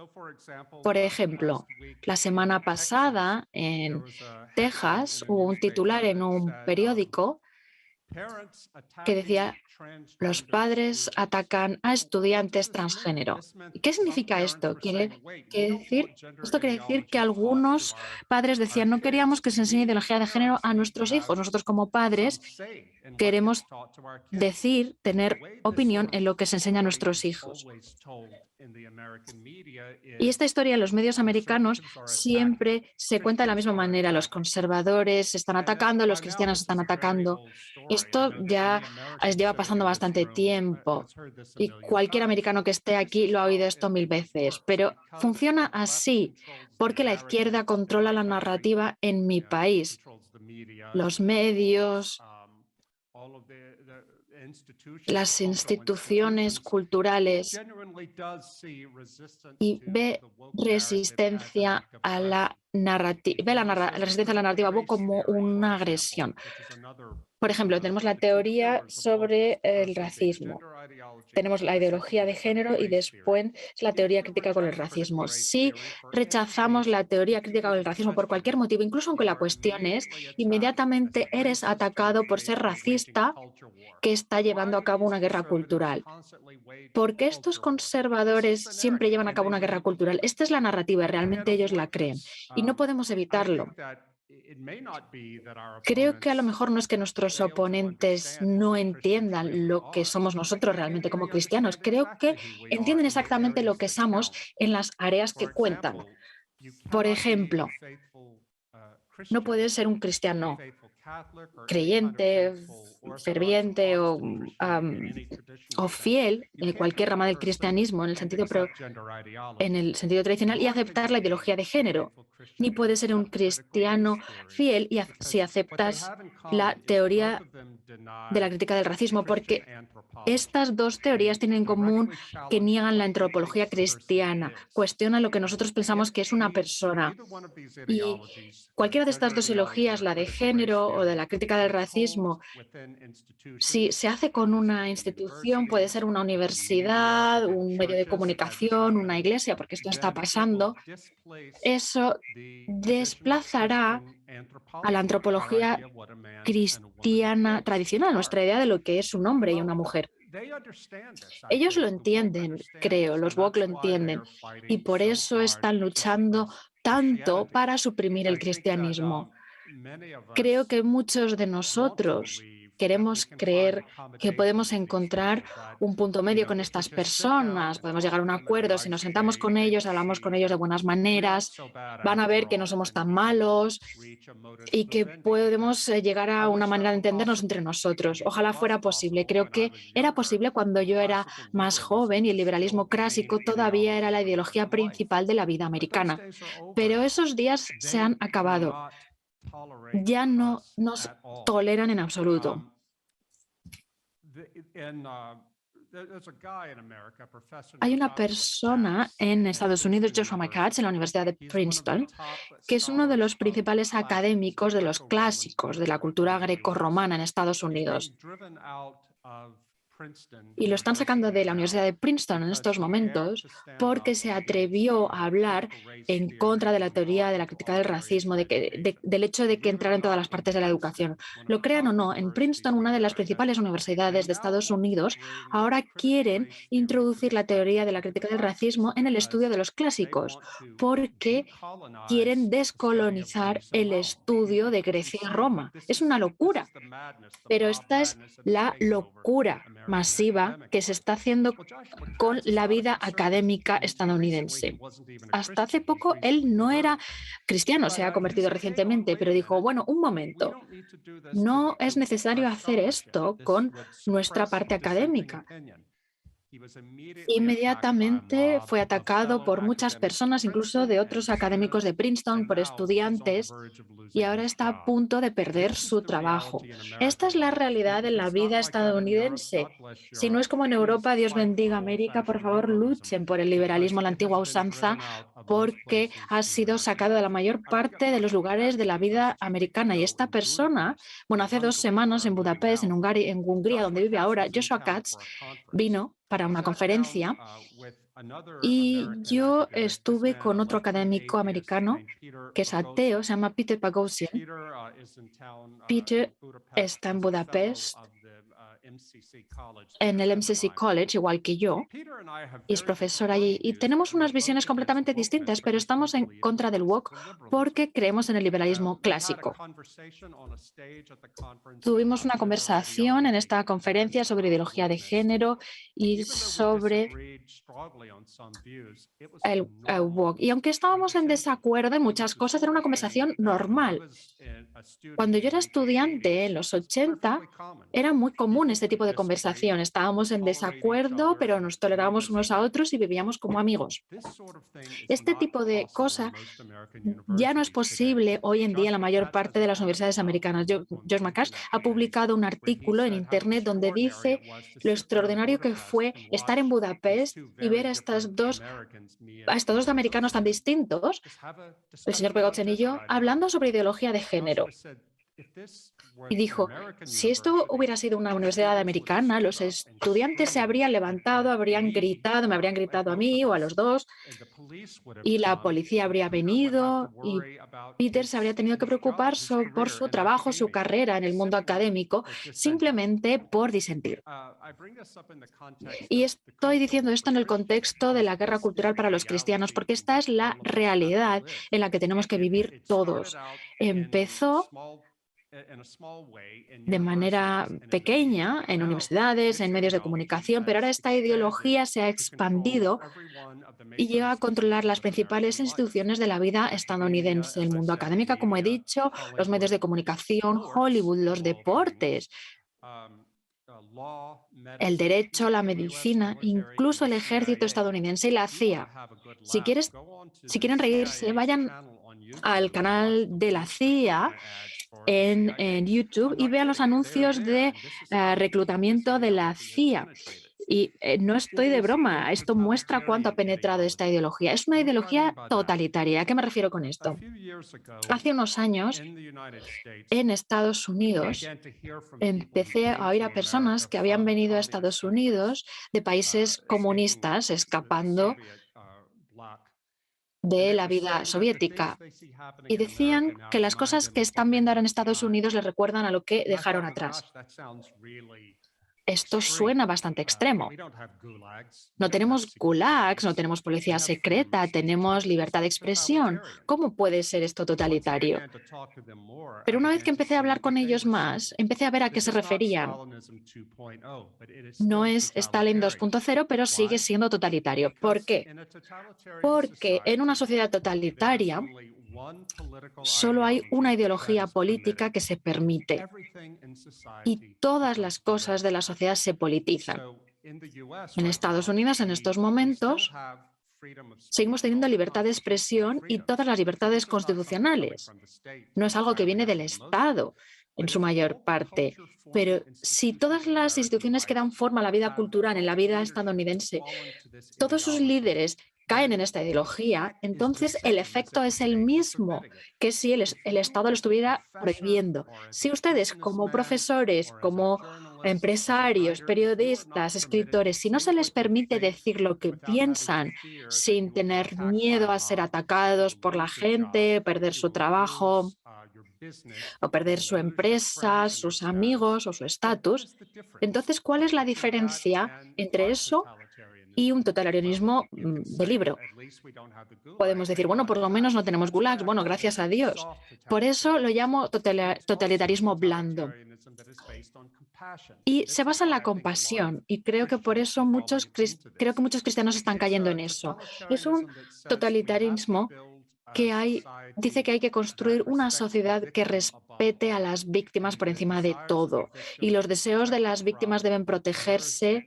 Por ejemplo, la semana pasada en Texas hubo un titular en un periódico que decía: los padres atacan a estudiantes transgénero. ¿Qué significa esto? Esto quiere decir que algunos padres decían: no queríamos que se enseñe ideología de género a nuestros hijos. Nosotros como padres queremos tener opinión en lo que se enseña a nuestros hijos. Y esta historia en los medios americanos siempre se cuenta de la misma manera. Los conservadores están atacando, los cristianos están atacando. Esto ya lleva pasando bastante tiempo y cualquier americano que esté aquí lo ha oído esto 1000 veces, pero funciona así porque la izquierda controla la narrativa en mi país. Los medios, las instituciones culturales, y ve resistencia a la narrativa, la resistencia a la narrativa como una agresión. Por ejemplo, tenemos la teoría sobre el racismo. Tenemos la ideología de género y después la teoría crítica con el racismo. Si rechazamos la teoría crítica con el racismo por cualquier motivo, incluso aunque la cuestiones, inmediatamente eres atacado por ser racista que está llevando a cabo una guerra cultural. ¿Por qué estos conservadores siempre llevan a cabo una guerra cultural? Esta es la narrativa, realmente ellos la creen y no podemos evitarlo. Creo que a lo mejor no es que nuestros oponentes no entiendan lo que somos nosotros realmente como cristianos. Creo que entienden exactamente lo que somos en las áreas que cuentan. Por ejemplo, no puedes ser un cristiano creyente, ferviente o fiel en cualquier rama del cristianismo en el sentido tradicional y aceptar la ideología de género. Ni puedes ser un cristiano fiel si aceptas la teoría de la crítica del racismo, porque estas dos teorías tienen en común que niegan la antropología cristiana, cuestionan lo que nosotros pensamos que es una persona. Y cualquiera de estas dos ideologías, la de género o de la crítica del racismo, si se hace con una institución, puede ser una universidad, un medio de comunicación, una iglesia, porque esto está pasando, eso desplazará a la antropología cristiana tradicional, nuestra idea de lo que es un hombre y una mujer. Ellos lo entienden, creo, los woke lo entienden, y por eso están luchando tanto para suprimir el cristianismo. Creo que muchos de nosotros queremos creer que podemos encontrar un punto medio con estas personas, podemos llegar a un acuerdo, si nos sentamos con ellos, hablamos con ellos de buenas maneras, van a ver que no somos tan malos y que podemos llegar a una manera de entendernos entre nosotros. Ojalá fuera posible. Creo que era posible cuando yo era más joven y el liberalismo clásico todavía era la ideología principal de la vida americana. Pero esos días se han acabado. Ya no nos toleran en absoluto. Hay una persona en Estados Unidos, Joshua McCats, en la Universidad de Princeton, que es uno de los principales académicos de los clásicos de la cultura grecorromana en Estados Unidos. Y lo están sacando de la Universidad de Princeton en estos momentos porque se atrevió a hablar en contra de la teoría de la crítica del racismo, del hecho de que entrara en todas las partes de la educación. Lo crean o no, en Princeton, una de las principales universidades de Estados Unidos, ahora quieren introducir la teoría de la crítica del racismo en el estudio de los clásicos porque quieren descolonizar el estudio de Grecia y Roma. Es una locura, pero esta es la locura masiva que se está haciendo con la vida académica estadounidense. Hasta hace poco él no era cristiano, se ha convertido recientemente, pero dijo, bueno, un momento, no es necesario hacer esto con nuestra parte académica. Inmediatamente fue atacado por muchas personas, incluso de otros académicos de Princeton, por estudiantes, y ahora está a punto de perder su trabajo. Esta es la realidad en la vida estadounidense. Si no es como en Europa, Dios bendiga América, por favor luchen por el liberalismo, la antigua usanza, porque ha sido sacado de la mayor parte de los lugares de la vida americana. Y esta persona, bueno, hace 2 semanas en Budapest, en Hungría, donde vive ahora, Joshua Katz, vino para una conferencia y yo estuve con otro académico americano que es ateo, se llama Peter Boghossian. Peter está en Budapest, en el MCC College, igual que yo, y es profesor allí. Y tenemos unas visiones completamente distintas, pero estamos en contra del woke porque creemos en el liberalismo clásico. Tuvimos una conversación en esta conferencia sobre ideología de género y sobre el woke. Y aunque estábamos en desacuerdo en muchas cosas, era una conversación normal. Cuando yo era estudiante, en los 80, era muy común este tipo de conversación. Estábamos en desacuerdo, pero nos tolerábamos unos a otros y vivíamos como amigos. Este tipo de cosa ya no es posible hoy en día en la mayor parte de las universidades americanas. Josh McCats ha publicado un artículo en Internet donde dice lo extraordinario que fue estar en Budapest y ver a estos dos americanos tan distintos, el señor Boghossian y yo, hablando sobre ideología de género. Y dijo, si esto hubiera sido una universidad americana, los estudiantes se habrían levantado, habrían gritado, me habrían gritado a mí o a los dos, y la policía habría venido y Peter se habría tenido que preocupar por su trabajo, su carrera en el mundo académico, simplemente por disentir. Y estoy diciendo esto en el contexto de la guerra cultural para los cristianos, porque esta es la realidad en la que tenemos que vivir todos. Empezó de manera pequeña en universidades, en medios de comunicación, pero ahora esta ideología se ha expandido y llega a controlar las principales instituciones de la vida estadounidense, el mundo académico, como he dicho, los medios de comunicación, Hollywood, los deportes, el derecho, la medicina, incluso el ejército estadounidense y la CIA. Si quieren reírse, vayan al canal de la CIA en YouTube y vean los anuncios de reclutamiento de la CIA. Y no estoy de broma, esto muestra cuánto ha penetrado esta ideología. Es una ideología totalitaria. ¿A qué me refiero con esto? Hace unos años, en Estados Unidos, empecé a oír a personas que habían venido a Estados Unidos de países comunistas, escapando de la vida soviética, y decían que las cosas que están viendo ahora en Estados Unidos les recuerdan a lo que dejaron atrás. Esto suena bastante extremo. No tenemos gulags, no tenemos policía secreta, tenemos libertad de expresión. ¿Cómo puede ser esto totalitario? Pero una vez que empecé a hablar con ellos más, empecé a ver a qué se referían. No es Stalin 2.0, pero sigue siendo totalitario. ¿Por qué? Porque en una sociedad totalitaria solo hay una ideología política que se permite y todas las cosas de la sociedad se politizan. En Estados Unidos, en estos momentos, seguimos teniendo libertad de expresión y todas las libertades constitucionales. No es algo que viene del Estado, en su mayor parte. Pero si todas las instituciones que dan forma a la vida cultural en la vida estadounidense, todos sus líderes caen en esta ideología, entonces el efecto es el mismo que si el Estado lo estuviera prohibiendo. Si ustedes, como profesores, como empresarios, periodistas, escritores, si no se les permite decir lo que piensan sin tener miedo a ser atacados por la gente, perder su trabajo o perder su empresa, sus amigos o su estatus, entonces, ¿cuál es la diferencia entre eso y un totalitarismo de libro? Podemos decir, bueno, por lo menos no tenemos gulags. Bueno, gracias a Dios. Por eso lo llamo totalitarismo blando. Y se basa en la compasión. Y creo que por eso muchos cristianos están cayendo en eso. Es un totalitarismo que dice que hay que construir una sociedad que respete a las víctimas por encima de todo. Y los deseos de las víctimas deben protegerse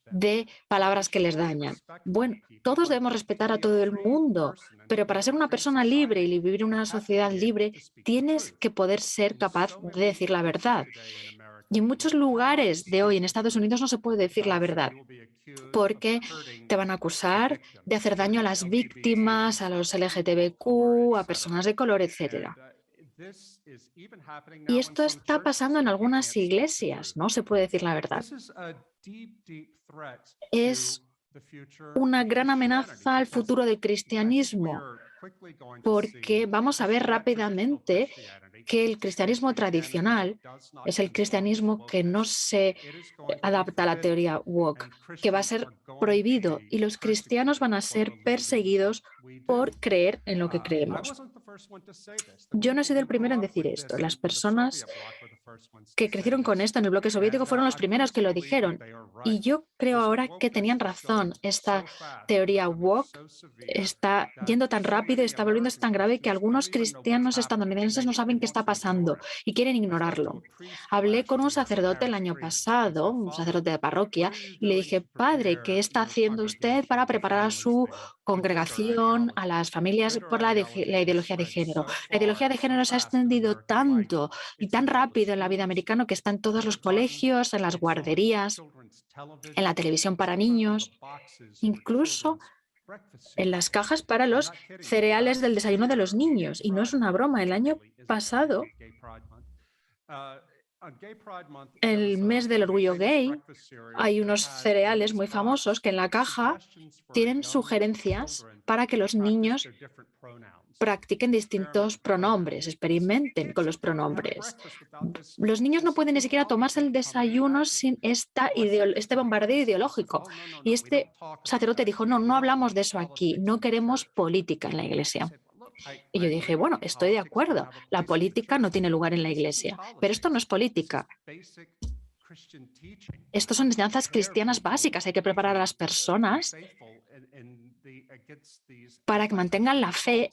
de palabras que les dañan. Bueno, todos debemos respetar a todo el mundo, pero para ser una persona libre y vivir en una sociedad libre, tienes que poder ser capaz de decir la verdad. Y en muchos lugares de hoy en Estados Unidos no se puede decir la verdad, porque te van a acusar de hacer daño a las víctimas, a los LGTBQ, a personas de color, etc. Y esto está pasando en algunas iglesias, no se puede decir la verdad. Es una gran amenaza al futuro del cristianismo, porque vamos a ver rápidamente que el cristianismo tradicional es el cristianismo que no se adapta a la teoría woke, que va a ser prohibido y los cristianos van a ser perseguidos por creer en lo que creemos. Yo no he sido el primero en decir esto. Las personas que crecieron con esto en el bloque soviético fueron los primeros que lo dijeron. Y yo creo ahora que tenían razón. Esta teoría woke está yendo tan rápido y está volviéndose tan grave que algunos cristianos estadounidenses no saben qué está pasando y quieren ignorarlo. Hablé con un sacerdote el año pasado, un sacerdote de parroquia, y le dije, padre, ¿qué está haciendo usted para preparar a su congregación, a las familias por la ideología de género? La ideología de género se ha extendido tanto y tan rápido en la vida americana que está en todos los colegios, en las guarderías, en la televisión para niños, incluso en las cajas para los cereales del desayuno de los niños. Y no es una broma, el año pasado, el mes del orgullo gay, hay unos cereales muy famosos que en la caja tienen sugerencias para que los niños practiquen distintos pronombres, experimenten con los pronombres. Los niños no pueden ni siquiera tomarse el desayuno sin este bombardeo ideológico. Y este sacerdote dijo, no hablamos de eso aquí, no queremos política en la iglesia. Y yo dije, bueno, estoy de acuerdo, la política no tiene lugar en la iglesia, pero esto no es política. Estas son enseñanzas cristianas básicas, hay que preparar a las personas para que mantengan la fe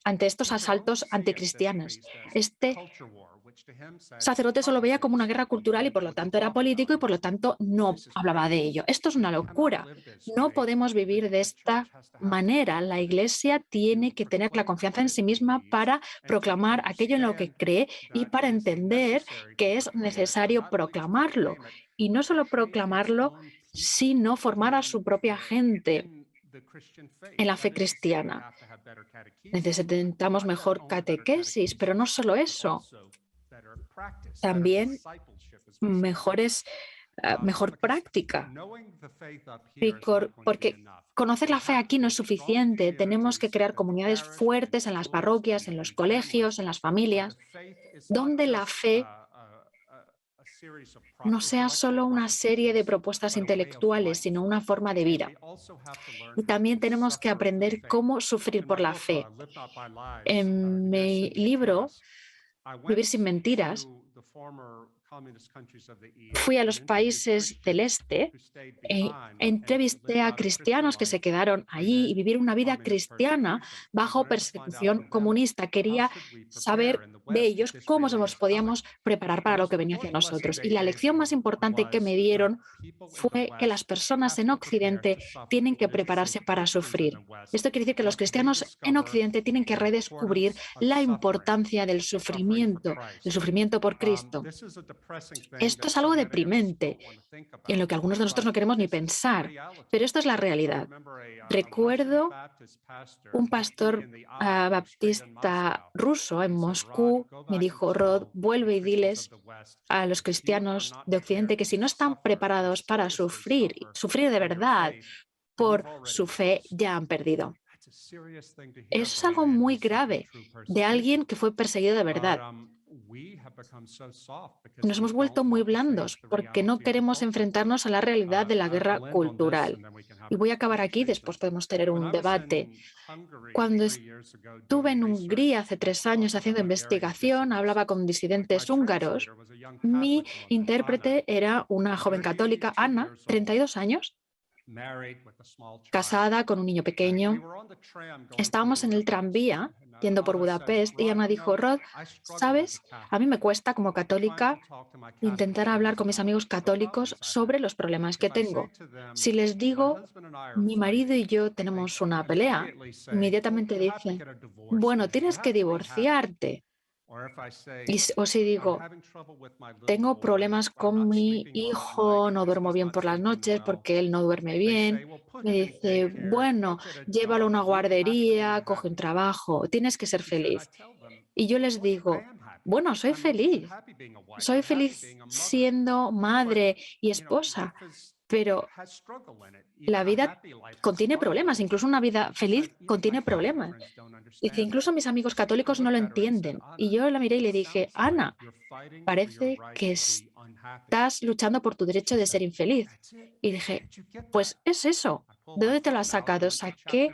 ante estos asaltos anticristianos. Este sacerdote solo veía como una guerra cultural y por lo tanto era político y por lo tanto no hablaba de ello. Esto es una locura. No podemos vivir de esta manera. La Iglesia tiene que tener la confianza en sí misma para proclamar aquello en lo que cree y para entender que es necesario proclamarlo. Y no solo proclamarlo, sino formar a su propia gente en la fe cristiana. Necesitamos mejor catequesis, pero no solo eso. También mejor práctica. Porque conocer la fe aquí no es suficiente. Tenemos que crear comunidades fuertes en las parroquias, en los colegios, en las familias, donde la fe no sea solo una serie de propuestas intelectuales, sino una forma de vida. Y también tenemos que aprender cómo sufrir por la fe. En mi libro, Vivir sin mentiras, fui a los países del este e entrevisté a cristianos que se quedaron allí y vivir una vida cristiana bajo persecución comunista. Quería saber de ellos cómo nos podíamos preparar para lo que venía hacia nosotros. Y la lección más importante que me dieron fue que las personas en Occidente tienen que prepararse para sufrir. Esto quiere decir que los cristianos en Occidente tienen que redescubrir la importancia del sufrimiento por Cristo. Esto es algo deprimente, en lo que algunos de nosotros no queremos ni pensar, pero esto es la realidad. Recuerdo un pastor baptista ruso en Moscú me dijo: Rod, vuelve y diles a los cristianos de Occidente que si no están preparados para sufrir de verdad por su fe, ya han perdido. Eso es algo muy grave de alguien que fue perseguido de verdad. Nos hemos vuelto muy blandos porque no queremos enfrentarnos a la realidad de la guerra cultural. Y voy a acabar aquí, después podemos tener un debate. Cuando estuve en Hungría hace 3 años haciendo investigación, hablaba con disidentes húngaros. Mi intérprete era una joven católica, Ana, 32 años, casada con un niño pequeño. Estábamos en el tranvía yendo por Budapest y Ana dijo: Rod, ¿sabes? A mí me cuesta como católica intentar hablar con mis amigos católicos sobre los problemas que tengo. Si les digo, mi marido y yo tenemos una pelea, inmediatamente dicen: bueno, tienes que divorciarte. O si digo, tengo problemas con mi hijo, no duermo bien por las noches porque él no duerme bien, me dice: bueno, llévalo a una guardería, coge un trabajo, tienes que ser feliz. Y yo les digo: bueno, soy feliz siendo madre y esposa, pero la vida contiene problemas, incluso una vida feliz contiene problemas. Dice: incluso mis amigos católicos no lo entienden. Y yo la miré y le dije: Ana, parece que estás luchando por tu derecho de ser infeliz. Y dije: pues es eso. ¿De dónde te lo has sacado? Saqué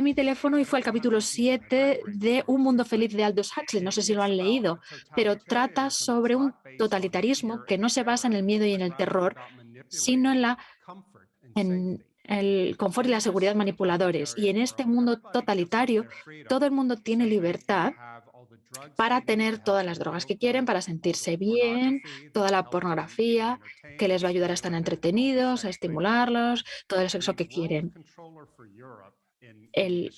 mi teléfono y fue el capítulo 7 de Un mundo feliz de Aldous Huxley. No sé si lo han leído, pero trata sobre un totalitarismo que no se basa en el miedo y en el terror, sino en el confort y la seguridad manipuladores. Y en este mundo totalitario, todo el mundo tiene libertad para tener todas las drogas que quieren, para sentirse bien, toda la pornografía que les va a ayudar a estar entretenidos, a estimularlos, todo el sexo que quieren. El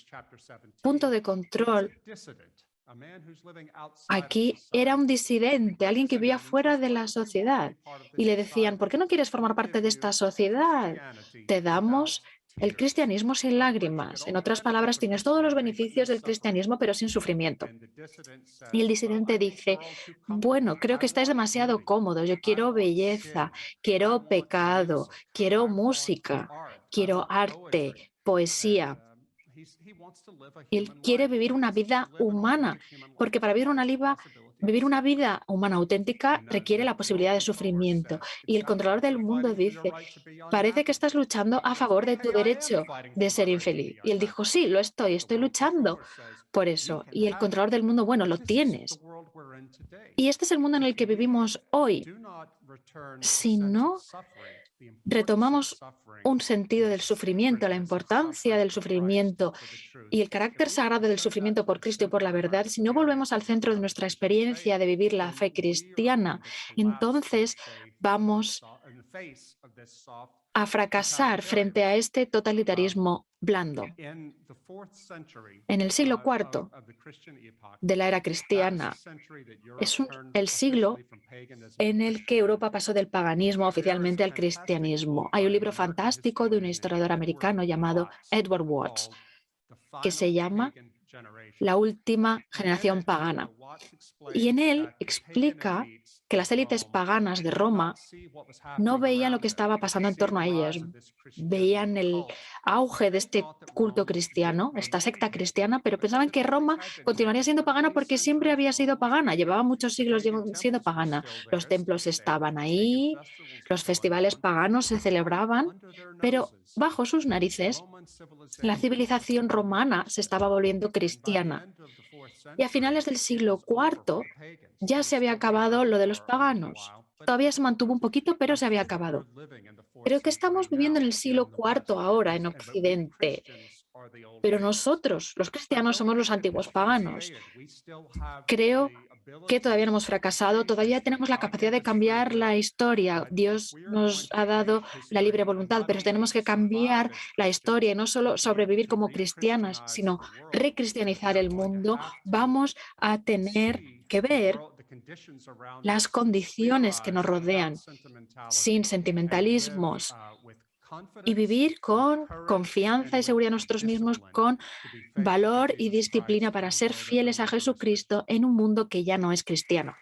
punto de control aquí era un disidente, alguien que vivía fuera de la sociedad. Y le decían: ¿por qué no quieres formar parte de esta sociedad? Te damos el cristianismo sin lágrimas. En otras palabras, tienes todos los beneficios del cristianismo, pero sin sufrimiento. Y el disidente dice: bueno, creo que estáis demasiado cómodos. Yo quiero belleza, quiero pecado, quiero música, quiero arte, poesía. Él quiere vivir una vida humana, porque para vivir una vida humana auténtica requiere la posibilidad de sufrimiento. Y el controlador del mundo dice: parece que estás luchando a favor de tu derecho de ser infeliz. Y él dijo: sí, lo estoy luchando por eso. Y el controlador del mundo: bueno, lo tienes. Y este es el mundo en el que vivimos hoy. Si no retomamos un sentido del sufrimiento, la importancia del sufrimiento y el carácter sagrado del sufrimiento por Cristo y por la verdad, si no volvemos al centro de nuestra experiencia de vivir la fe cristiana, entonces vamos a fracasar frente a este totalitarismo blando. En el siglo IV de la era cristiana es el siglo en el que Europa pasó del paganismo oficialmente al cristianismo. Hay un libro fantástico de un historiador americano llamado Edward Watts que se llama la última generación pagana. Y en él explica que las élites paganas de Roma no veían lo que estaba pasando en torno a ellas, veían el auge de este culto cristiano, esta secta cristiana, pero pensaban que Roma continuaría siendo pagana porque siempre había sido pagana, llevaba muchos siglos siendo pagana. Los templos estaban ahí, los festivales paganos se celebraban, pero bajo sus narices la civilización romana se estaba volviendo cristiana. Y a finales del siglo IV ya se había acabado lo de los paganos. Todavía se mantuvo un poquito, pero se había acabado. Creo que estamos viviendo en el siglo IV ahora en Occidente. Pero nosotros, los cristianos, somos los antiguos paganos. Creo que todavía no hemos fracasado, todavía tenemos la capacidad de cambiar la historia. Dios nos ha dado la libre voluntad, pero tenemos que cambiar la historia y no solo sobrevivir como cristianas, sino recristianizar el mundo. Vamos a tener que ver las condiciones que nos rodean sin sentimentalismos y vivir con confianza y seguridad en nosotros mismos, con valor y disciplina para ser fieles a Jesucristo en un mundo que ya no es cristiano.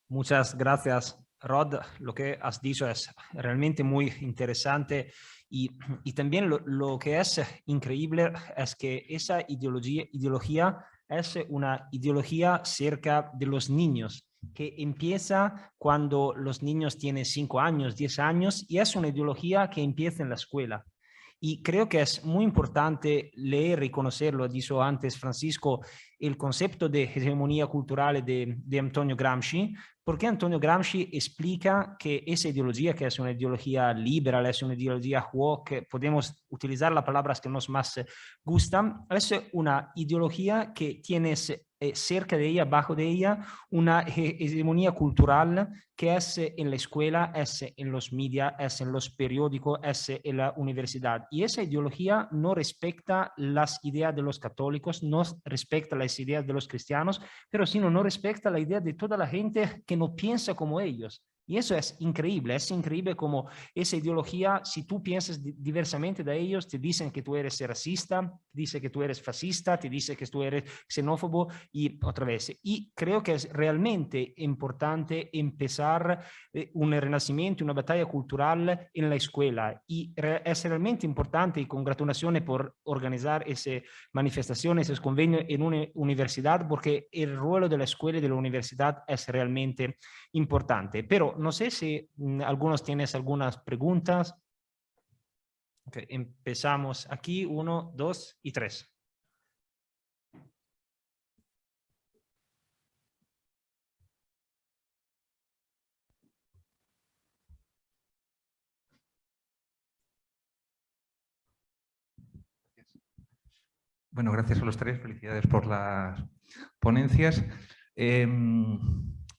Muchas gracias, Rod. Lo que has dicho es realmente muy interesante y también lo que es increíble es que esa ideología es una ideología cerca de los niños, que empieza cuando los niños tienen 5 años, 10 años, y es una ideología que empieza en la escuela. Y creo que es muy importante leer y conocer, lo ha dicho antes Francisco, el concepto de hegemonía cultural de Antonio Gramsci, porque Antonio Gramsci explica que esa ideología, que es una ideología liberal, es una ideología woke, podemos utilizar las palabras que nos más gustan, es una ideología que tiene cerca de ella, bajo de ella, una hegemonía cultural que es en la escuela, es en los medios, es en los periódicos, es en la universidad. Y esa ideología no respecta las ideas de los católicos, no respecta las ideas de los cristianos, pero sino no respecta la idea de toda la gente que no piensa como ellos. Y eso es increíble como esa ideología, si tú piensas diversamente de ellos, te dicen que tú eres racista, te dicen que tú eres fascista, te dicen que tú eres xenófobo y otra vez. Y creo que es realmente importante empezar un renacimiento, una batalla cultural en la escuela. Y es realmente importante, y congratulaciones por organizar esas manifestaciones, esos convenios en una universidad, porque el rol de la escuela y de la universidad es realmente importante. Pero no sé si algunos tienes algunas preguntas. Okay, empezamos aquí, 1, 2 y 3. Bueno, gracias a los tres. Felicidades por las ponencias.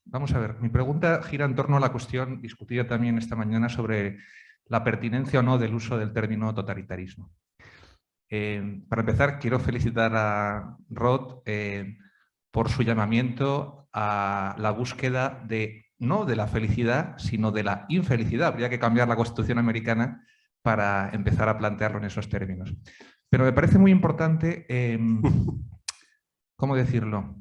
Vamos a ver, mi pregunta gira en torno a la cuestión discutida también esta mañana sobre la pertinencia o no del uso del término totalitarismo. Para empezar, quiero felicitar a Rod por su llamamiento a la búsqueda no de la felicidad, sino de la infelicidad. Habría que cambiar la Constitución americana para empezar a plantearlo en esos términos. Pero me parece muy importante, ¿cómo decirlo?,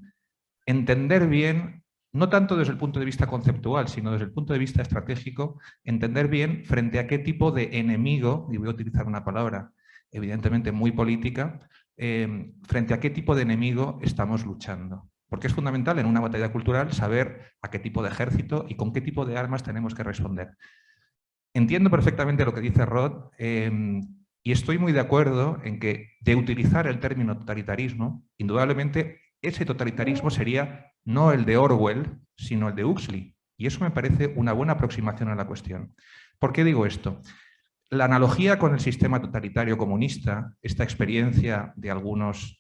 entender bien, no tanto desde el punto de vista conceptual, sino desde el punto de vista estratégico, entender bien frente a qué tipo de enemigo, y voy a utilizar una palabra evidentemente muy política, frente a qué tipo de enemigo estamos luchando. Porque es fundamental en una batalla cultural saber a qué tipo de ejército y con qué tipo de armas tenemos que responder. Entiendo perfectamente lo que dice Rod, y estoy muy de acuerdo en que de utilizar el término totalitarismo, indudablemente ese totalitarismo sería no el de Orwell, sino el de Huxley. Y eso me parece una buena aproximación a la cuestión. ¿Por qué digo esto? La analogía con el sistema totalitario comunista, esta experiencia de algunos,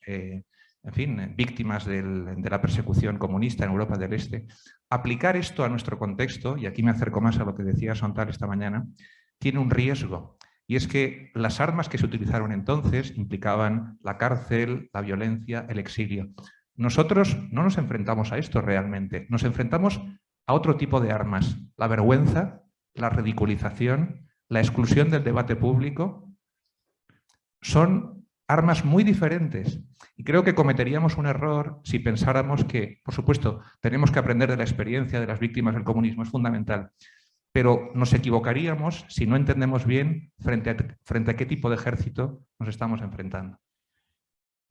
víctimas de la persecución comunista en Europa del Este, aplicar esto a nuestro contexto, y aquí me acerco más a lo que decía Chantal esta mañana, tiene un riesgo. Y es que las armas que se utilizaron entonces implicaban la cárcel, la violencia, el exilio. Nosotros no nos enfrentamos a esto realmente, nos enfrentamos a otro tipo de armas, la vergüenza, la ridiculización, la exclusión del debate público. Son armas muy diferentes y creo que cometeríamos un error si pensáramos que, por supuesto, tenemos que aprender de la experiencia de las víctimas del comunismo, es fundamental, pero nos equivocaríamos si no entendemos bien frente a qué tipo de ejército nos estamos enfrentando.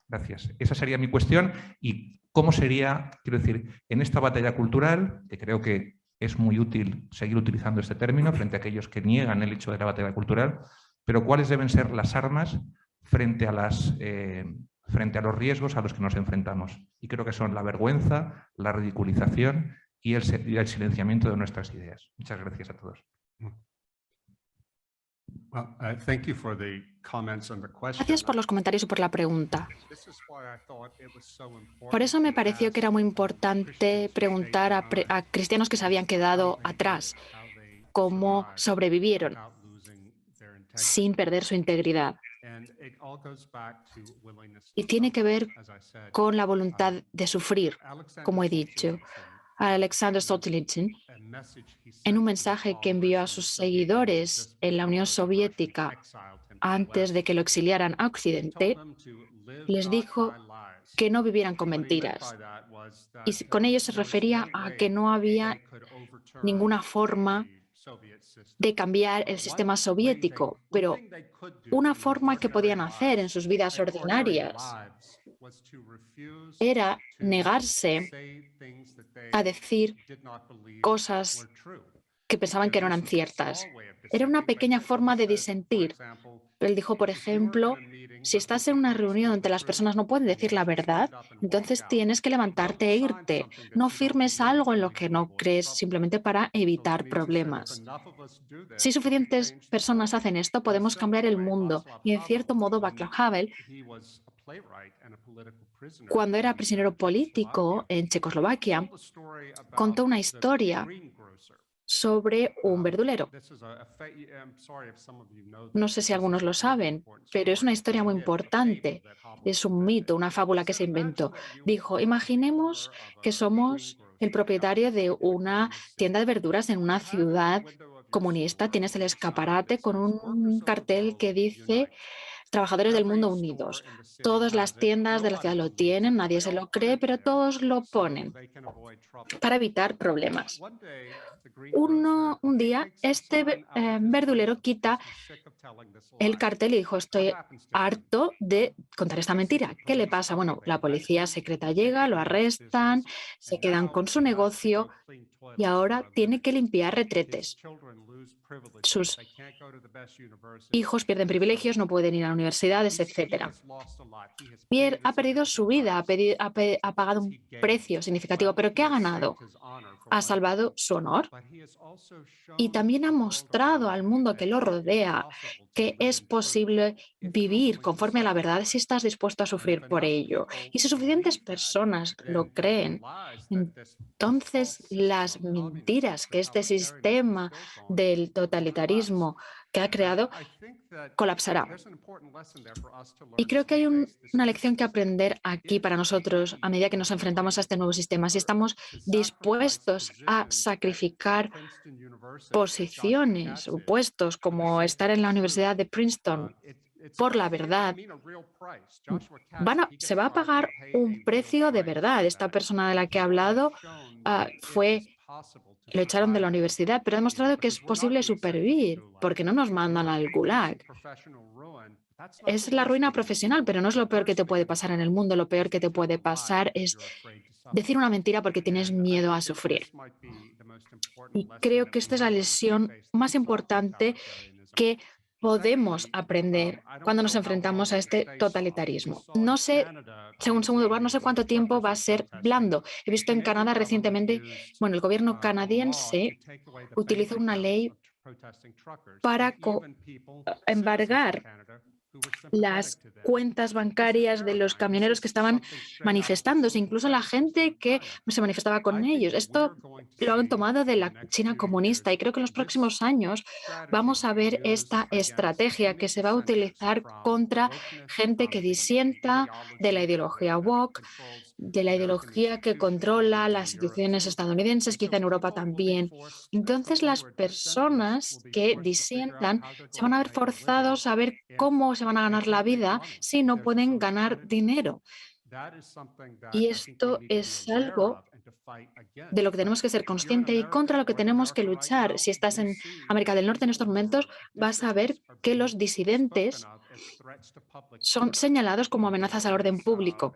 Gracias. Esa sería mi cuestión y cómo sería, quiero decir, en esta batalla cultural, que creo que es muy útil seguir utilizando este término frente a aquellos que niegan el hecho de la batalla cultural, pero cuáles deben ser las armas frente a los riesgos a los que nos enfrentamos. Y creo que son la vergüenza, la ridiculización y el silenciamiento de nuestras ideas. Muchas gracias a todos. Gracias por los comentarios y por la pregunta. Por eso me pareció que era muy importante preguntar a cristianos que se habían quedado atrás cómo sobrevivieron sin perder su integridad. Y tiene que ver con la voluntad de sufrir, como he dicho. Alexander Solzhenitsyn, en un mensaje que envió a sus seguidores en la Unión Soviética antes de que lo exiliaran a Occidente, les dijo que no vivieran con mentiras. Y con ello se refería a que no había ninguna forma de cambiar el sistema soviético, pero una forma que podían hacer en sus vidas ordinarias era negarse a decir cosas que pensaban que no eran ciertas. Era una pequeña forma de disentir. Él dijo, por ejemplo, si estás en una reunión donde las personas no pueden decir la verdad, entonces tienes que levantarte e irte. No firmes algo en lo que no crees simplemente para evitar problemas. Si suficientes personas hacen esto, podemos cambiar el mundo. Y en cierto modo, Václav Havel, cuando era prisionero político en Checoslovaquia, contó una historia sobre un verdulero. No sé si algunos lo saben, pero es una historia muy importante. Es un mito, una fábula que se inventó. Dijo, imaginemos que somos el propietario de una tienda de verduras en una ciudad comunista. Tienes el escaparate con un cartel que dice Trabajadores del Mundo Unidos. Todas las tiendas de la ciudad lo tienen, nadie se lo cree, pero todos lo ponen para evitar problemas. Un día, este verdulero quita el cartel y dijo, estoy harto de contar esta mentira. ¿Qué le pasa? Bueno, la policía secreta llega, lo arrestan, se quedan con su negocio y ahora tiene que limpiar retretes. Sus hijos pierden privilegios, no pueden ir a universidades, etc. Y él ha perdido su vida, ha pagado un precio significativo, pero ¿qué ha ganado? Ha salvado su honor y también ha mostrado al mundo que lo rodea que es posible vivir conforme a la verdad si estás dispuesto a sufrir por ello. Y si suficientes personas lo creen, entonces las mentiras que este sistema del totalitarismo que ha creado colapsará. Y creo que hay una lección que aprender aquí para nosotros a medida que nos enfrentamos a este nuevo sistema. Si estamos dispuestos a sacrificar posiciones o puestos como estar en la Universidad de Princeton por la verdad, se va a pagar un precio de verdad. Esta persona de la que he hablado lo echaron de la universidad, pero ha demostrado que es posible supervivir, porque no nos mandan al Gulag. Es la ruina profesional, pero no es lo peor que te puede pasar en el mundo. Lo peor que te puede pasar es decir una mentira porque tienes miedo a sufrir. Y creo que esta es la lección más importante que podemos aprender cuando nos enfrentamos a este totalitarismo. No sé, en segundo lugar, no sé cuánto tiempo va a ser blando. He visto en Canadá recientemente, el gobierno canadiense utiliza una ley para embargar las cuentas bancarias de los camioneros que estaban manifestándose, incluso la gente que se manifestaba con ellos. Esto lo han tomado de la China comunista y creo que en los próximos años vamos a ver esta estrategia que se va a utilizar contra gente que disienta de la ideología woke, de la ideología que controla las instituciones estadounidenses, quizá en Europa también. Entonces, las personas que disientan se van a ver forzados a ver cómo se van a ganar la vida si no pueden ganar dinero. Y esto es algo de lo que tenemos que ser conscientes y contra lo que tenemos que luchar. Si estás en América del Norte en estos momentos, vas a ver que los disidentes son señalados como amenazas al orden público,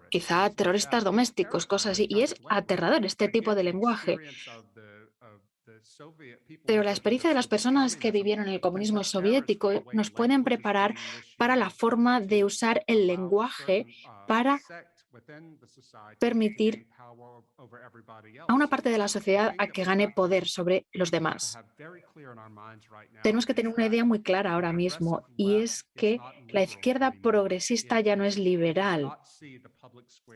quizá terroristas domésticos, cosas así. Y es aterrador este tipo de lenguaje. Pero la experiencia de las personas que vivieron el comunismo soviético nos pueden preparar para la forma de usar el lenguaje para permitir a una parte de la sociedad a que gane poder sobre los demás. Tenemos que tener una idea muy clara ahora mismo, y es que la izquierda progresista ya no es liberal,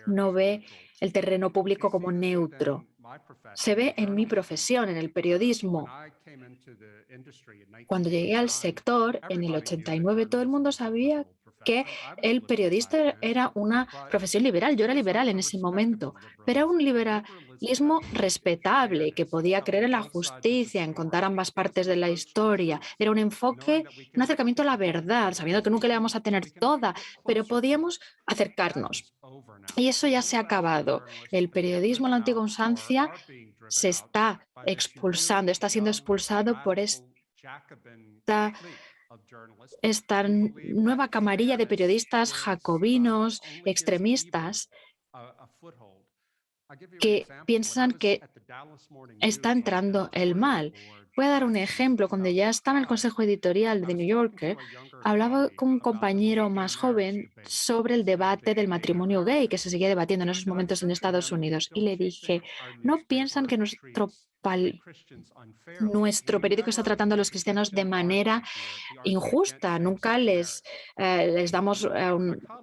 no ve el terreno público como neutro. Se ve en mi profesión, en el periodismo. Cuando llegué al sector, en el 89, todo el mundo sabía que el periodista era una profesión liberal. Yo era liberal en ese momento, pero era un liberalismo respetable, que podía creer en la justicia, en contar ambas partes de la historia. Era un enfoque, un acercamiento a la verdad, sabiendo que nunca la íbamos a tener toda, pero podíamos acercarnos. Y eso ya se ha acabado. El periodismo en la antigua usanza se está expulsando, está siendo expulsado por esta nueva camarilla de periodistas jacobinos, extremistas, que piensan que está entrando el mal. Voy a dar un ejemplo. Cuando ya estaba en el consejo editorial de The New Yorker, hablaba con un compañero más joven sobre el debate del matrimonio gay que se seguía debatiendo en esos momentos en Estados Unidos. Y le dije, ¿no piensan que nuestro periódico está tratando a los cristianos de manera injusta? Nunca les damos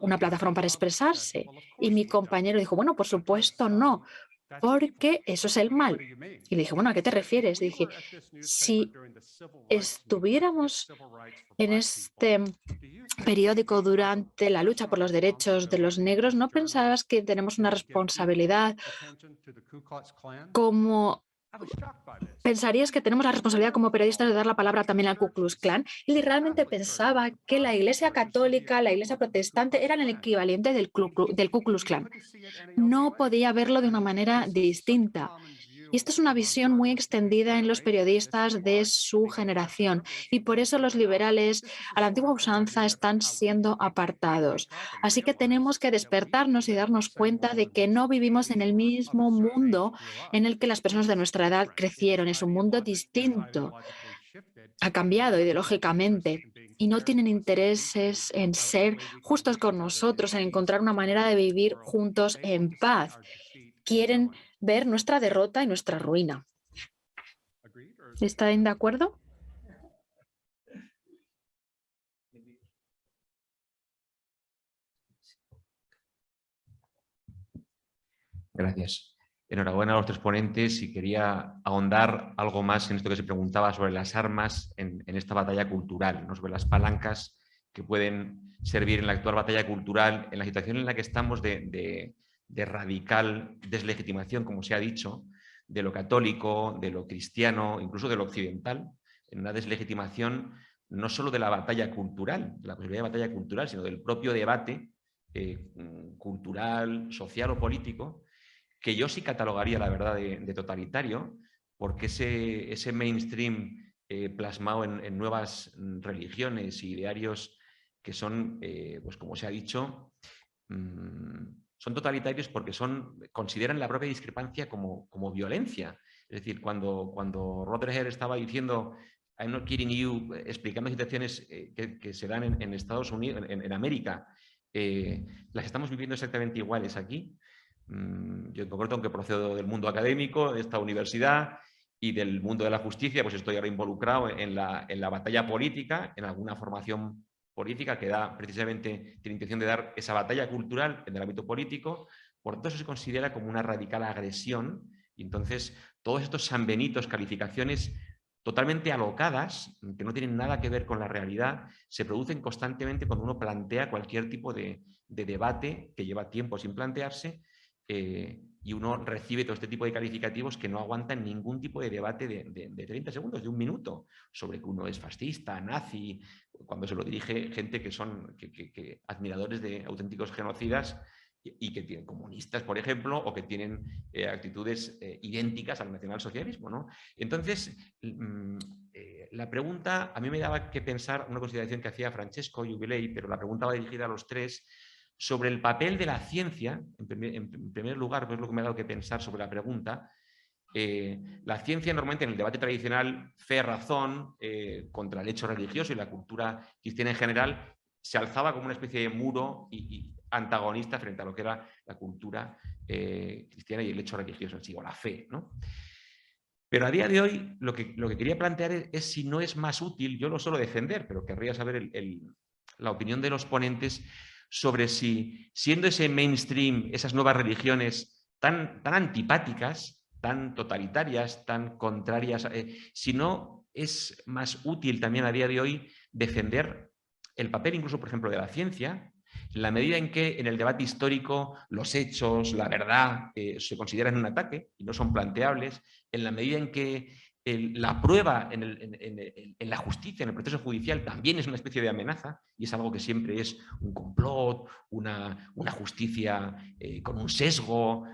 una plataforma para expresarse. Y mi compañero dijo, bueno, por supuesto no, porque eso es el mal. Y le dije, bueno, ¿a qué te refieres? Dije, si estuviéramos en este periódico durante la lucha por los derechos de los negros, ¿no pensabas que tenemos una responsabilidad como... ¿Pensarías que tenemos la responsabilidad como periodistas de dar la palabra también al Ku Klux Klan? Y realmente pensaba que la Iglesia católica, la Iglesia protestante eran el equivalente del Ku Klux Klan. No podía verlo de una manera distinta. Y esta es una visión muy extendida en los periodistas de su generación, y por eso los liberales a la antigua usanza están siendo apartados. Así que tenemos que despertarnos y darnos cuenta de que no vivimos en el mismo mundo en el que las personas de nuestra edad crecieron. Es un mundo distinto. Ha cambiado ideológicamente y no tienen intereses en ser justos con nosotros, en encontrar una manera de vivir juntos en paz. Quieren ver nuestra derrota y nuestra ruina. ¿Están de acuerdo? Gracias. Enhorabuena a los tres ponentes, y quería ahondar algo más en esto que se preguntaba sobre las armas en esta batalla cultural, ¿no? Sobre las palancas que pueden servir en la actual batalla cultural, en la situación en la que estamos de radical deslegitimación, como se ha dicho, de lo católico, de lo cristiano, incluso de lo occidental, en una deslegitimación no solo de la batalla cultural, de la posibilidad de batalla cultural, sino del propio debate cultural, social o político, que yo sí catalogaría, la verdad, de totalitario, porque ese mainstream plasmado en nuevas religiones y idearios que son, pues como se ha dicho, son totalitarios porque consideran la propia discrepancia como violencia. Es decir, cuando Rotherham estaba diciendo I'm not kidding you, explicando situaciones que se dan en Estados Unidos, en América, las estamos viviendo exactamente iguales aquí. Yo en concreto, aunque procedo del mundo académico, de esta universidad, y del mundo de la justicia, pues estoy ahora involucrado en la batalla política, en alguna formación política que tiene intención de dar esa batalla cultural en el ámbito político. Por tanto, eso se considera como una radical agresión, y entonces todos estos sanbenitos, calificaciones totalmente alocadas, que no tienen nada que ver con la realidad, se producen constantemente cuando uno plantea cualquier tipo de debate que lleva tiempo sin plantearse, y uno recibe todo este tipo de calificativos que no aguantan ningún tipo de debate de 30 segundos, de un minuto, sobre que uno es fascista, nazi, cuando se lo dirige gente que son admiradores de auténticos genocidas y que tienen comunistas, por ejemplo, o que tienen actitudes idénticas al nacionalsocialismo, ¿no? Entonces, la pregunta, a mí me daba que pensar, una consideración que hacía Francesco Jubilei, pero la pregunta va dirigida a los tres, sobre el papel de la ciencia, en primer lugar, pues es lo que me ha dado que pensar sobre la pregunta. La ciencia normalmente en el debate tradicional, fe, razón, contra el hecho religioso y la cultura cristiana en general, se alzaba como una especie de muro y antagonista frente a lo que era la cultura cristiana y el hecho religioso en sí, o la fe, ¿no? Pero a día de hoy lo que quería plantear es si no es más útil, yo lo suelo defender, pero querría saber la opinión de los ponentes sobre si, siendo ese mainstream, esas nuevas religiones tan antipáticas, tan totalitarias, tan contrarias, si no es más útil también a día de hoy defender el papel incluso, por ejemplo, de la ciencia, en la medida en que en el debate histórico los hechos, la verdad, se consideran un ataque y no son planteables, en la medida en que la prueba en la justicia, en el proceso judicial, también es una especie de amenaza y es algo que siempre es un complot, una justicia con un sesgo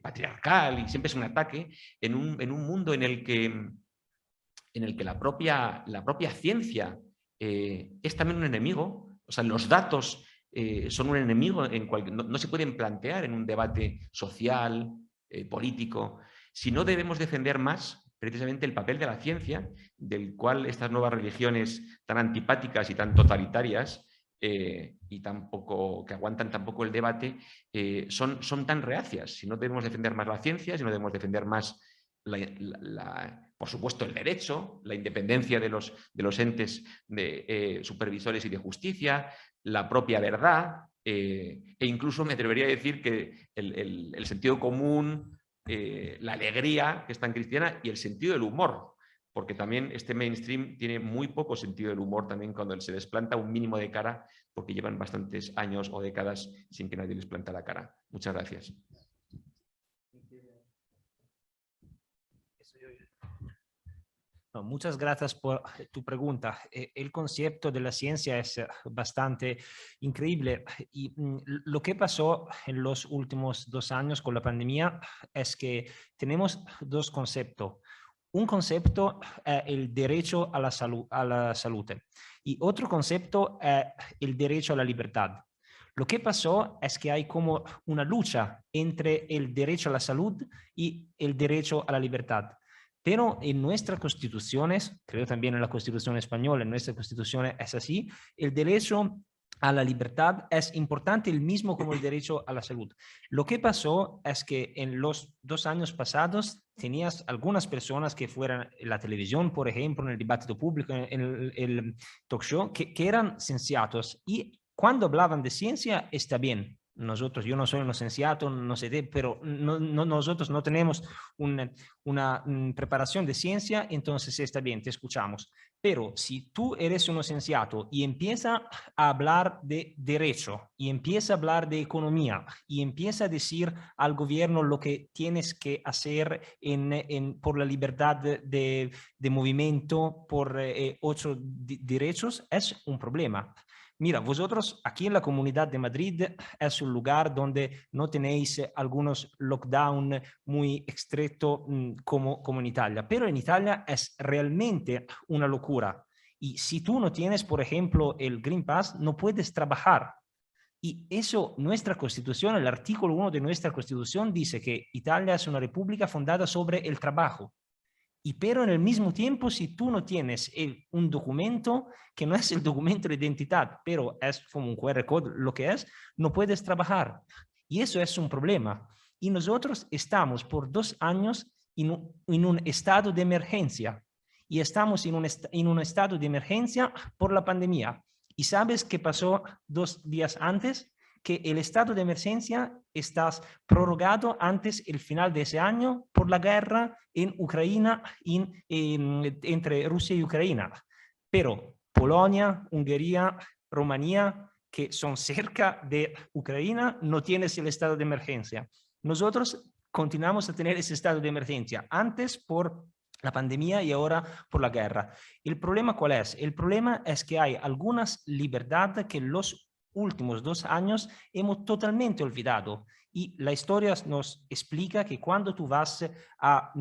patriarcal, y siempre es un ataque en un mundo en el que la propia ciencia es también un enemigo. O sea, los datos son un enemigo no se pueden plantear en un debate social, político. Si no, debemos defender más precisamente el papel de la ciencia, del cual estas nuevas religiones tan antipáticas y tan totalitarias y que aguantan tan poco el debate, son tan reacias. Si no, debemos defender más la ciencia, si no, debemos defender más por supuesto, el derecho, la independencia de los entes supervisores y de justicia, la propia verdad, e incluso me atrevería a decir que el sentido común, la alegría que es tan cristiana, y el sentido del humor, porque también este mainstream tiene muy poco sentido del humor también cuando se les planta un mínimo de cara, porque llevan bastantes años o décadas sin que nadie les planta la cara. Muchas gracias. No, muchas gracias por tu pregunta. El concepto de la ciencia es bastante increíble y lo que pasó en los últimos 2 años con la pandemia es que tenemos dos conceptos. Un concepto es el derecho a la salud y otro concepto es el derecho a la libertad. Lo que pasó es que hay como una lucha entre el derecho a la salud y el derecho a la libertad. Pero en nuestras constituciones, creo también en la Constitución española, en nuestra Constitución es así, el derecho a la libertad es importante el mismo como el derecho a la salud. Lo que pasó es que en los 2 años pasados tenías algunas personas que fueran en la televisión, por ejemplo, en el debate público, en el talk show, que eran cienciatos y cuando hablaban de ciencia está bien. Nosotros, yo no soy un licenciado, no sé, pero nosotros no tenemos una preparación de ciencia, entonces está bien, te escuchamos. Pero si tú eres un licenciado y empieza a hablar de derecho, y empieza a hablar de economía, y empieza a decir al gobierno lo que tienes que hacer por la libertad de movimiento, por otros derechos, es un problema. Mira, vosotros aquí en la Comunidad de Madrid es un lugar donde no tenéis algunos lockdown muy estrictos como en Italia, pero en Italia es realmente una locura. Y si tú no tienes, por ejemplo, el Green Pass, no puedes trabajar. Y eso, nuestra Constitución, el artículo 1 de nuestra Constitución dice que Italia es una república fundada sobre el trabajo. Pero en el mismo tiempo, si tú no tienes un documento que no es el documento de identidad, pero es como un QR code, lo que es, no puedes trabajar. Y eso es un problema. Y nosotros estamos por 2 años en un estado de emergencia. Y estamos en un estado de emergencia por la pandemia. ¿Y sabes qué pasó 2 días antes? Que el estado de emergencia está prorrogado antes el final de ese año por la guerra en Ucrania, entre Rusia y Ucrania. Pero Polonia, Hungría, Rumanía, que son cerca de Ucrania, no tienen el estado de emergencia. Nosotros continuamos a tener ese estado de emergencia, antes por la pandemia y ahora por la guerra. ¿El problema cuál es? El problema es que hay algunas libertades que los últimos 2 años hemos totalmente olvidado. Y la historia nos explica que cuando tú vas a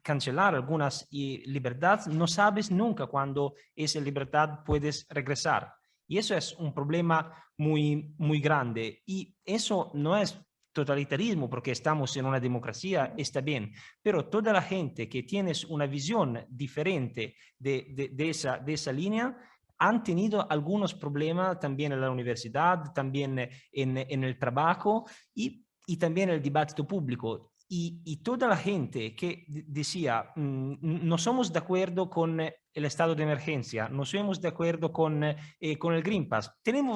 cancelar algunas libertades, no sabes nunca cuándo esa libertad puedes regresar. Y eso es un problema muy, muy grande. Y eso no es totalitarismo, porque estamos en una democracia, está bien, pero toda la gente que tiene una visión diferente de esa línea han tenido algunos problemas también en la universidad, también en el trabajo y también en el debate público. Y toda la gente que decía, no somos de acuerdo con el estado de emergencia, no somos de acuerdo con el Green Pass, tenemos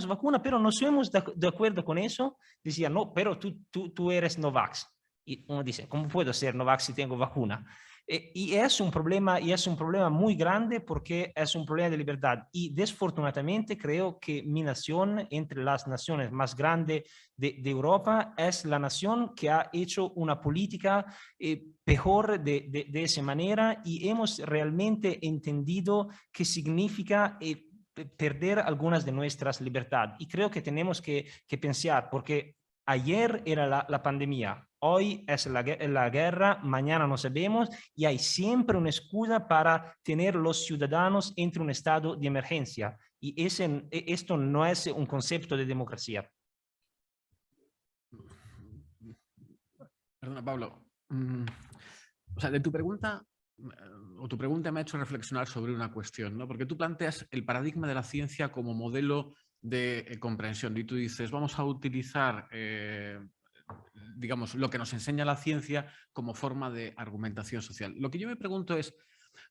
vacuna, pero no somos de acuerdo con eso, decía, no, pero tú eres Novax. Y uno dice, ¿cómo puedo ser Novax si tengo vacuna? Y es un problema muy grande porque es un problema de libertad. Y desafortunadamente creo que mi nación, entre las naciones más grandes de Europa, es la nación que ha hecho una política peor de esa manera y hemos realmente entendido qué significa perder algunas de nuestras libertades. Y creo que tenemos que pensar, porque ayer era la pandemia, hoy es la guerra, mañana no sabemos y hay siempre una excusa para tener los ciudadanos entre un estado de emergencia. Y esto no es un concepto de democracia. Perdona, Pablo. O sea, de tu pregunta, tu pregunta me ha hecho reflexionar sobre una cuestión, ¿no? Porque tú planteas el paradigma de la ciencia como modelo de comprensión y tú dices, vamos a utilizar digamos, lo que nos enseña la ciencia como forma de argumentación social. Lo que yo me pregunto es,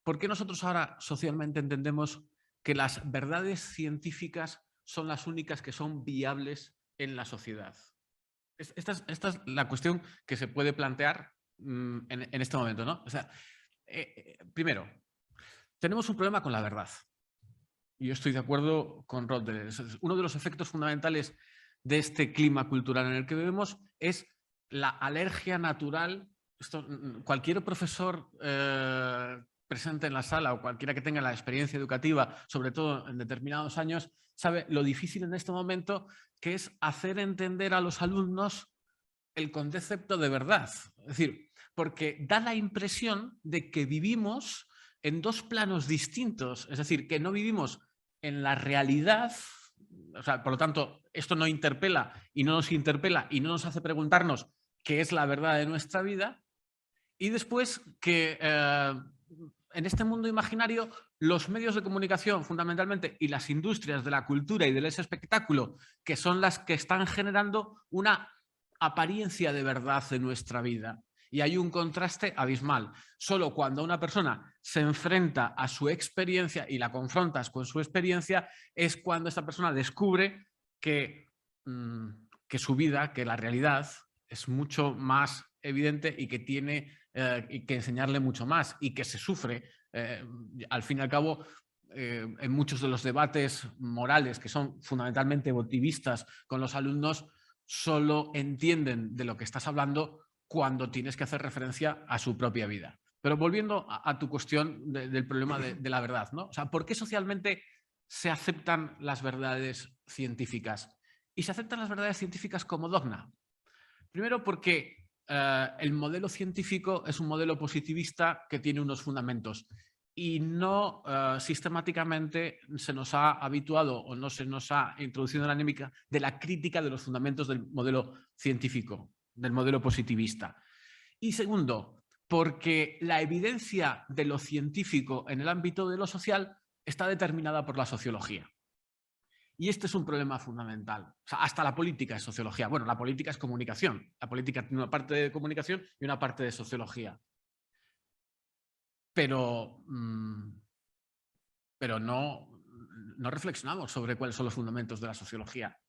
¿por qué nosotros ahora socialmente entendemos que las verdades científicas son las únicas que son viables en la sociedad? Esta es la cuestión que se puede plantear en este momento, ¿no? O sea, primero, tenemos un problema con la verdad. Yo estoy de acuerdo con Rod. Uno de los efectos fundamentales de este clima cultural en el que vivimos es la alergia natural. Cualquier profesor presente en la sala o cualquiera que tenga la experiencia educativa, sobre todo en determinados años, sabe lo difícil en este momento que es hacer entender a los alumnos el concepto de verdad. Es decir, porque da la impresión de que vivimos en 2 planos distintos, es decir, que no vivimos en la realidad. O sea, por lo tanto, esto no interpela y no nos interpela y no nos hace preguntarnos qué es la verdad de nuestra vida. Y después que en este mundo imaginario los medios de comunicación fundamentalmente y las industrias de la cultura y del espectáculo, que son las que están generando una apariencia de verdad de nuestra vida. Y hay un contraste abismal. Solo cuando una persona se enfrenta a su experiencia y la confrontas con su experiencia es cuando esta persona descubre que su vida, que la realidad es mucho más evidente y que tiene que enseñarle mucho más y que se sufre. Al fin y al cabo, en muchos de los debates morales que son fundamentalmente votivistas con los alumnos, solo entienden de lo que estás hablando cuando tienes que hacer referencia a su propia vida. Pero volviendo a tu cuestión del problema de la verdad, ¿no? O sea, ¿por qué socialmente se aceptan las verdades científicas? Y se aceptan las verdades científicas como dogma. Primero porque el modelo científico es un modelo positivista que tiene unos fundamentos y no sistemáticamente se nos ha habituado o no se nos ha introducido en la anémica de la crítica de los fundamentos del modelo científico, del modelo positivista. Y segundo, porque la evidencia de lo científico en el ámbito de lo social está determinada por la sociología. Y este es un problema fundamental. O sea, hasta la política es sociología. Bueno, la política es comunicación. La política tiene una parte de comunicación y una parte de sociología. Pero no reflexionamos sobre cuáles son los fundamentos de la sociología.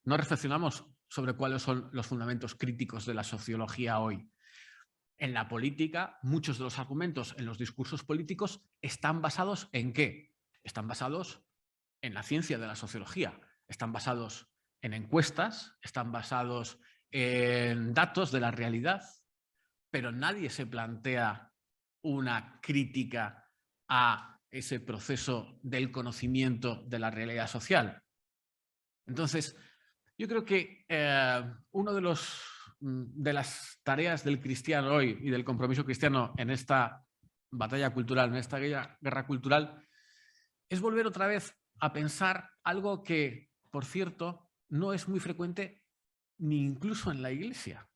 No reflexionamos sobre cuáles son los fundamentos críticos de la sociología hoy. En la política, muchos de los argumentos en los discursos políticos están basados ¿en qué? Están basados en la ciencia de la sociología, están basados en encuestas, están basados en datos de la realidad, pero nadie se plantea una crítica a ese proceso del conocimiento de la realidad social. Entonces, yo creo que uno de las tareas del cristiano hoy y del compromiso cristiano en esta batalla cultural, en esta guerra cultural, es volver otra vez a pensar algo que, por cierto, no es muy frecuente ni incluso en la Iglesia,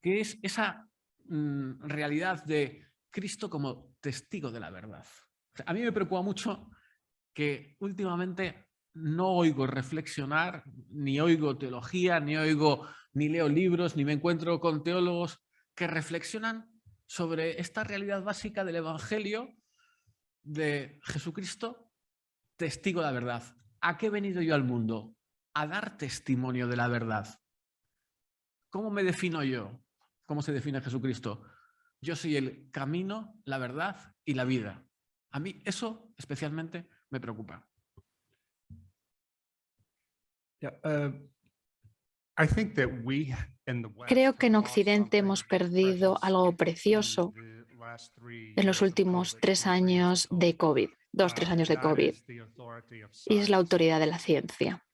que es esa realidad de Cristo como testigo de la verdad. O sea, a mí me preocupa mucho que últimamente no oigo reflexionar, ni oigo teología, ni leo libros, ni me encuentro con teólogos que reflexionan sobre esta realidad básica del Evangelio de Jesucristo, testigo de la verdad. ¿A qué he venido yo al mundo? A dar testimonio de la verdad. ¿Cómo me defino yo? ¿Cómo se define Jesucristo? Yo soy el camino, la verdad y la vida. A mí eso especialmente me preocupa. Creo que en Occidente hemos perdido algo precioso en los últimos 3 años de COVID, 2-3 años de COVID, y es la autoridad de la ciencia.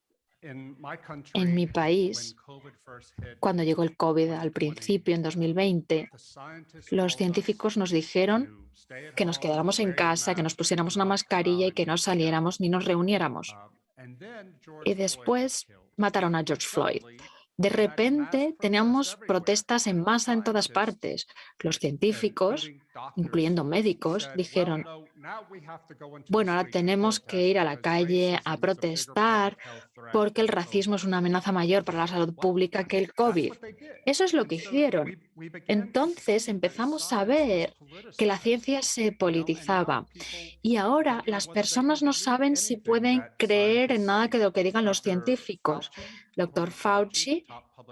En mi país, cuando llegó el COVID al principio, en 2020, los científicos nos dijeron que nos quedáramos en casa, que nos pusiéramos una mascarilla y que no saliéramos ni nos reuniéramos. Y después mataron a George Floyd. De repente teníamos protestas en masa en todas partes. Los científicos, incluyendo médicos, dijeron, bueno, ahora tenemos que ir a la calle a protestar porque el racismo es una amenaza mayor para la salud pública que el COVID. Eso es lo que hicieron. Entonces empezamos a ver que la ciencia se politizaba y ahora las personas no saben si pueden creer en nada de lo que digan los científicos. Dr. Fauci,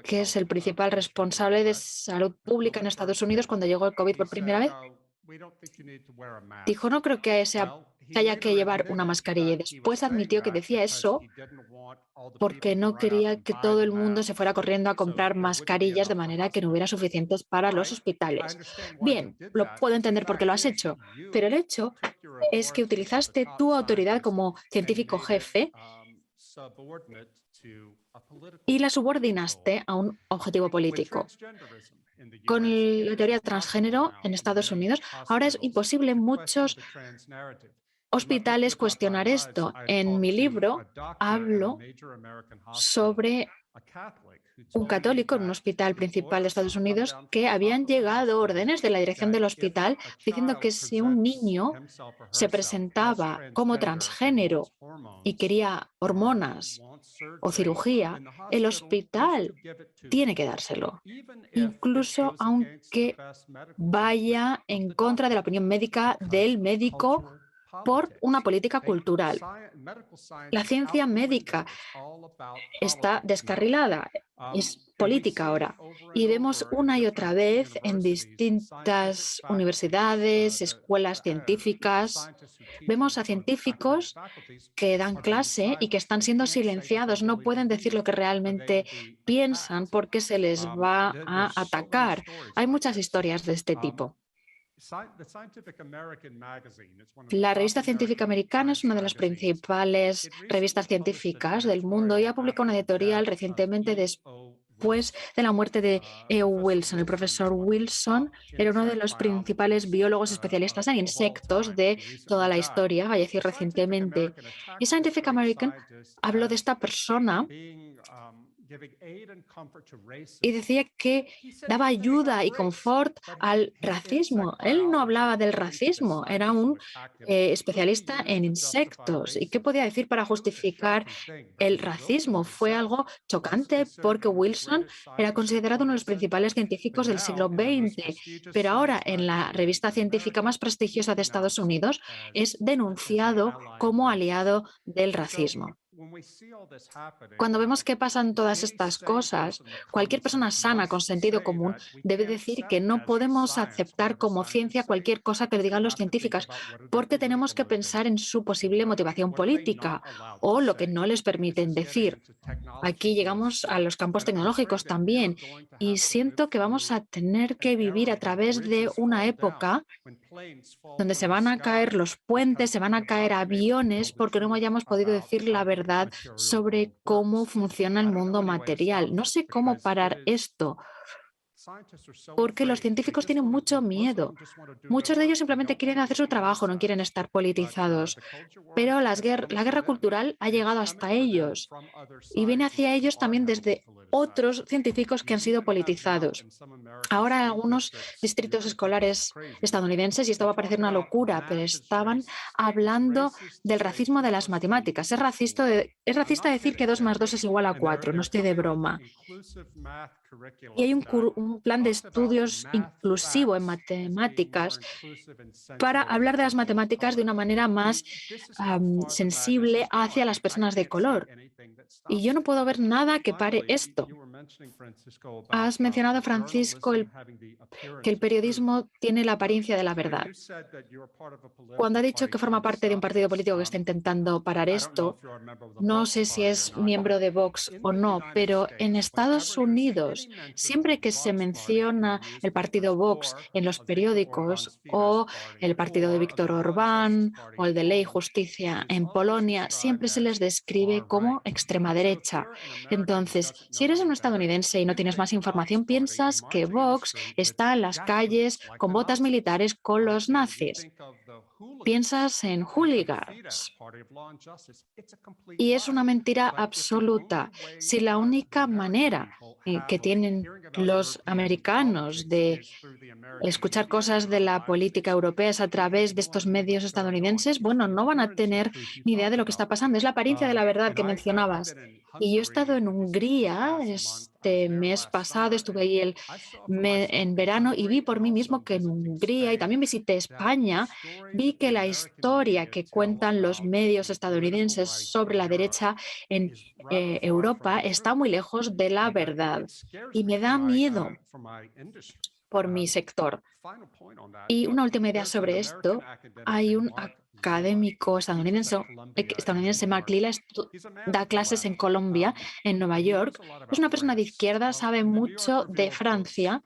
que es el principal responsable de salud pública en Estados Unidos cuando llegó el COVID por primera vez, dijo, no creo que haya que llevar una mascarilla. Y después admitió que decía eso porque no quería que todo el mundo se fuera corriendo a comprar mascarillas de manera que no hubiera suficientes para los hospitales. Bien, lo puedo entender por qué lo has hecho, pero el hecho es que utilizaste tu autoridad como científico jefe y la subordinaste a un objetivo político. Con la teoría transgénero en Estados Unidos, ahora es imposible en muchos hospitales cuestionar esto. En mi libro hablo sobre un católico en un hospital principal de Estados Unidos que habían llegado órdenes de la dirección del hospital diciendo que si un niño se presentaba como transgénero y quería hormonas o cirugía, el hospital tiene que dárselo, incluso aunque vaya en contra de la opinión médica del médico por una política cultural. La ciencia médica está descarrilada, es política ahora. Y vemos una y otra vez en distintas universidades, escuelas científicas, vemos a científicos que dan clase y que están siendo silenciados, no pueden decir lo que realmente piensan porque se les va a atacar. Hay muchas historias de este tipo. La revista científica americana es una de las principales revistas científicas del mundo y ha publicado una editorial recientemente después de la muerte de E.O. Wilson. El profesor Wilson era uno de los principales biólogos especialistas en insectos de toda la historia, falleció recientemente. Y Scientific American habló de esta persona y decía que daba ayuda y confort al racismo. Él no hablaba del racismo, era un especialista en insectos. ¿Y qué podía decir para justificar el racismo? Fue algo chocante porque Wilson era considerado uno de los principales científicos del siglo XX, pero ahora en la revista científica más prestigiosa de Estados Unidos es denunciado como aliado del racismo. Cuando vemos que pasan todas estas cosas, cualquier persona sana con sentido común debe decir que no podemos aceptar como ciencia cualquier cosa que digan los científicos, porque tenemos que pensar en su posible motivación política o lo que no les permiten decir. Aquí llegamos a los campos tecnológicos también y siento que vamos a tener que vivir a través de una época donde se van a caer los puentes, se van a caer aviones porque no hayamos podido decir la verdad sobre cómo funciona el mundo material. No sé cómo parar esto, porque los científicos tienen mucho miedo. Muchos de ellos simplemente quieren hacer su trabajo, no quieren estar politizados. Pero la guerra cultural ha llegado hasta ellos y viene hacia ellos también desde otros científicos que han sido politizados. Ahora en algunos distritos escolares estadounidenses, y esto va a parecer una locura, pero estaban hablando del racismo de las matemáticas. Es racista decir que 2 más 2 es igual a 4, no estoy de broma. Y hay un plan de estudios inclusivo en matemáticas para hablar de las matemáticas de una manera más sensible hacia las personas de color. Y yo no puedo ver nada que pare esto. Has mencionado, Francisco, que el periodismo tiene la apariencia de la verdad. Cuando ha dicho que forma parte de un partido político que está intentando parar esto, no sé si es miembro de Vox o no, pero en Estados Unidos, siempre que se menciona el partido Vox en los periódicos o el partido de Víctor Orbán o el de Ley y Justicia en Polonia, siempre se les describe como extrema derecha. Entonces, si eres un estadounidense y no tienes más información, piensas que Vox está en las calles con botas militares con los nazis. Piensas en hooligans. Y es una mentira absoluta. Si la única manera que tienen los americanos de escuchar cosas de la política europea es a través de estos medios estadounidenses, bueno, no van a tener ni idea de lo que está pasando. Es la apariencia de la verdad que mencionabas. Y yo he estado en Hungría este mes pasado, estuve ahí en verano y vi por mí mismo que en Hungría, y también visité España, vi que la historia que cuentan los medios estadounidenses sobre la derecha en Europa está muy lejos de la verdad. Y me da miedo por mi sector. Y una última idea sobre esto. Hay un académico estadounidense, Mark Lilla, da clases en Columbia, en Nueva York. Es una persona de izquierda, sabe mucho de Francia,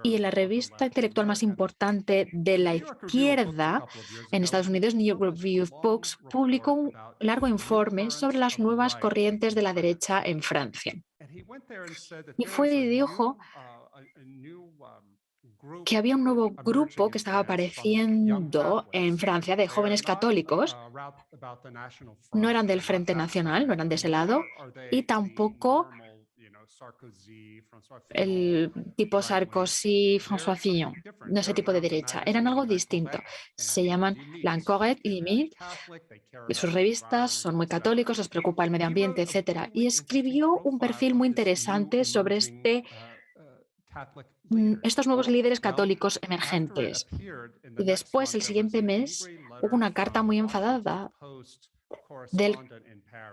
y en la revista intelectual más importante de la izquierda en Estados Unidos, New York Review of Books, publicó un largo informe sobre las nuevas corrientes de la derecha en Francia. Y fue y dijo que había un nuevo grupo que estaba apareciendo en Francia de jóvenes católicos. No eran del Frente Nacional, no eran de ese lado, y tampoco el tipo Sarkozy, François Fillon, no ese tipo de derecha. Eran algo distinto. Se llaman L'Enquête y Limite. Sus revistas son muy católicos, les preocupa el medio ambiente, etc. Y escribió un perfil muy interesante sobre estos nuevos líderes católicos emergentes. Y después, el siguiente mes, hubo una carta muy enfadada del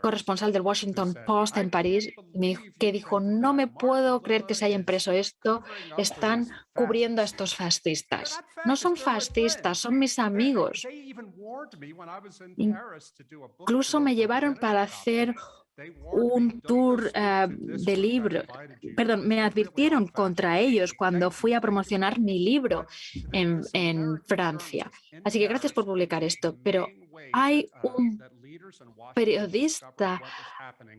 corresponsal del Washington Post en París, que dijo: no me puedo creer que se haya impreso esto, están cubriendo a estos fascistas. No son fascistas, son mis amigos. Incluso me llevaron para hacer un tour de libro. Perdón, me advirtieron contra ellos cuando fui a promocionar mi libro en Francia. Así que gracias por publicar esto. Pero hay un periodista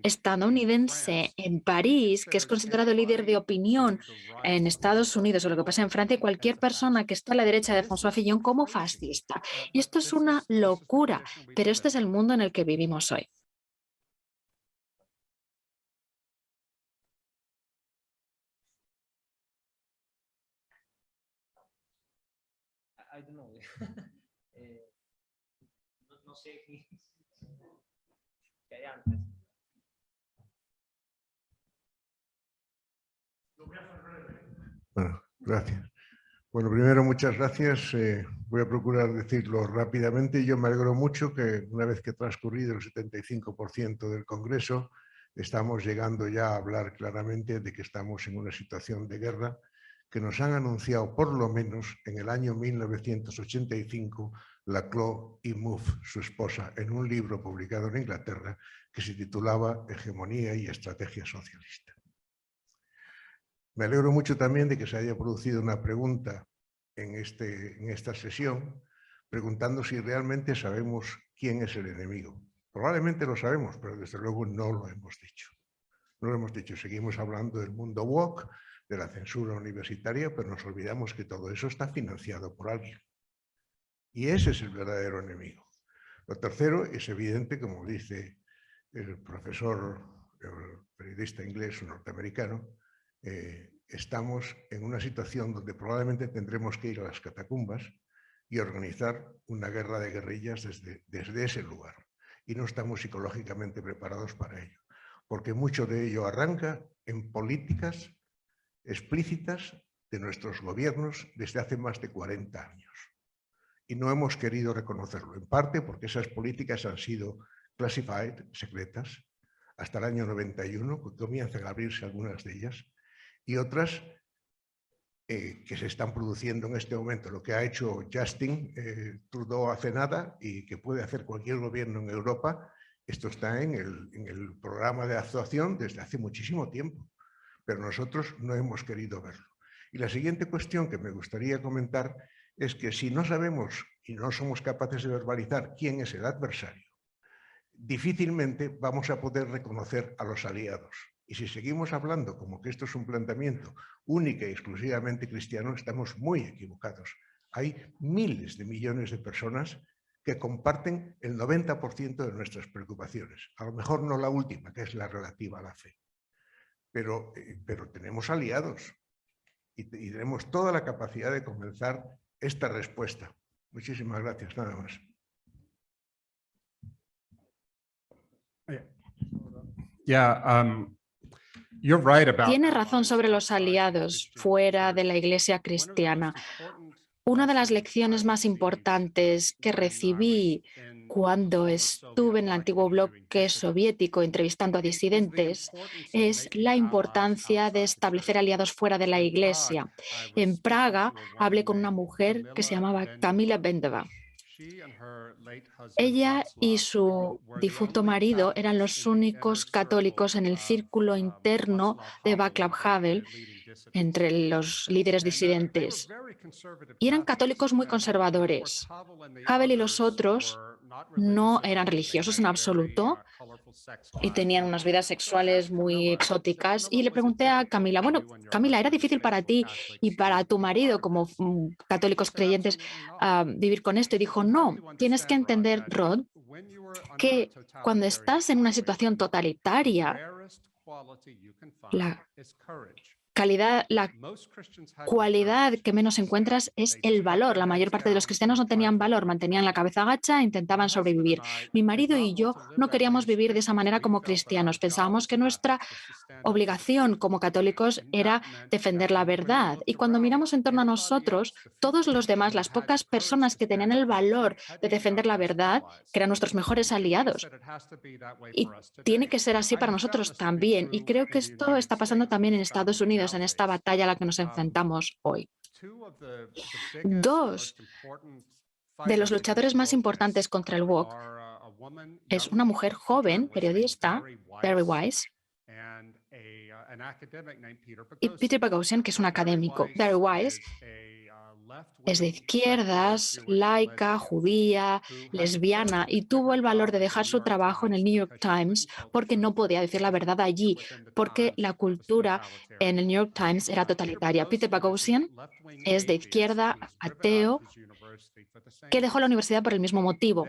estadounidense en París que es considerado líder de opinión en Estados Unidos o lo que pasa en Francia, y cualquier persona que está a la derecha de François Fillon como fascista. Y esto es una locura, pero este es el mundo en el que vivimos hoy. I don't know. No sé qué hay antes. Bueno, gracias. Bueno, primero, muchas gracias. Voy a procurar decirlo rápidamente. Yo me alegro mucho que una vez que ha transcurrido el 75% del Congreso, estamos llegando ya a hablar claramente de que estamos en una situación de guerra que nos han anunciado por lo menos en el año 1985 Laclau y Mouffe, su esposa, en un libro publicado en Inglaterra que se titulaba Hegemonía y Estrategia Socialista. Me alegro mucho también de que se haya producido una pregunta en esta sesión, preguntando si realmente sabemos quién es el enemigo. Probablemente lo sabemos, pero desde luego no lo hemos dicho. No lo hemos dicho. Seguimos hablando del mundo woke, de la censura universitaria, pero nos olvidamos que todo eso está financiado por alguien. Y ese es el verdadero enemigo. Lo tercero es evidente, como dice el profesor, el periodista inglés o norteamericano, estamos en una situación donde probablemente tendremos que ir a las catacumbas y organizar una guerra de guerrillas desde ese lugar. Y no estamos psicológicamente preparados para ello, porque mucho de ello arranca en políticas explícitas de nuestros gobiernos desde hace más de 40 años. Y no hemos querido reconocerlo, en parte porque esas políticas han sido classified, secretas, hasta el año 91, que comienzan a abrirse algunas de ellas, y otras que se están produciendo en este momento. Lo que ha hecho Justin Trudeau hace nada y que puede hacer cualquier gobierno en Europa, esto está en el programa de actuación desde hace muchísimo tiempo, pero nosotros no hemos querido verlo. Y la siguiente cuestión que me gustaría comentar es que si no sabemos y no somos capaces de verbalizar quién es el adversario, difícilmente vamos a poder reconocer a los aliados. Y si seguimos hablando como que esto es un planteamiento única y exclusivamente cristiano, estamos muy equivocados. Hay miles de millones de personas que comparten el 90% de nuestras preocupaciones. A lo mejor no la última, que es la relativa a la fe. Pero tenemos aliados y tenemos toda la capacidad de comenzar esta respuesta. Muchísimas gracias, nada más. Tiene razón sobre los aliados fuera de la Iglesia cristiana. Una de las lecciones más importantes que recibí cuando estuve en el antiguo bloque soviético entrevistando a disidentes es la importancia de establecer aliados fuera de la Iglesia. En Praga hablé con una mujer que se llamaba Kamila Bendeva. Ella y su difunto marido eran los únicos católicos en el círculo interno de Václav Havel, entre los líderes disidentes. Y eran católicos muy conservadores. Havel y los otros no eran religiosos en absoluto y tenían unas vidas sexuales muy exóticas. Y le pregunté a Camila, bueno, Camila, ¿era difícil para ti y para tu marido como católicos creyentes vivir con esto? Y dijo, no, tienes que entender, Rod, que cuando estás en una situación totalitaria, la cualidad que menos encuentras es el valor. La mayor parte de los cristianos no tenían valor, mantenían la cabeza agacha e intentaban sobrevivir. Mi marido y yo no queríamos vivir de esa manera como cristianos. Pensábamos que nuestra obligación como católicos era defender la verdad. Y cuando miramos en torno a nosotros, todos los demás, las pocas personas que tenían el valor de defender la verdad, que eran nuestros mejores aliados. Y tiene que ser así para nosotros también. Y creo que esto está pasando también en Estados Unidos, en esta batalla a la que nos enfrentamos hoy. Dos de los luchadores más importantes contra el woke es una mujer joven, periodista, Bari Weiss, y Peter Boghossian, que es un académico. Bari Weiss es de izquierdas, laica, judía, lesbiana, y tuvo el valor de dejar su trabajo en el New York Times porque no podía decir la verdad allí, porque la cultura en el New York Times era totalitaria. Peter Boghossian es de izquierda, ateo, que dejó la universidad por el mismo motivo.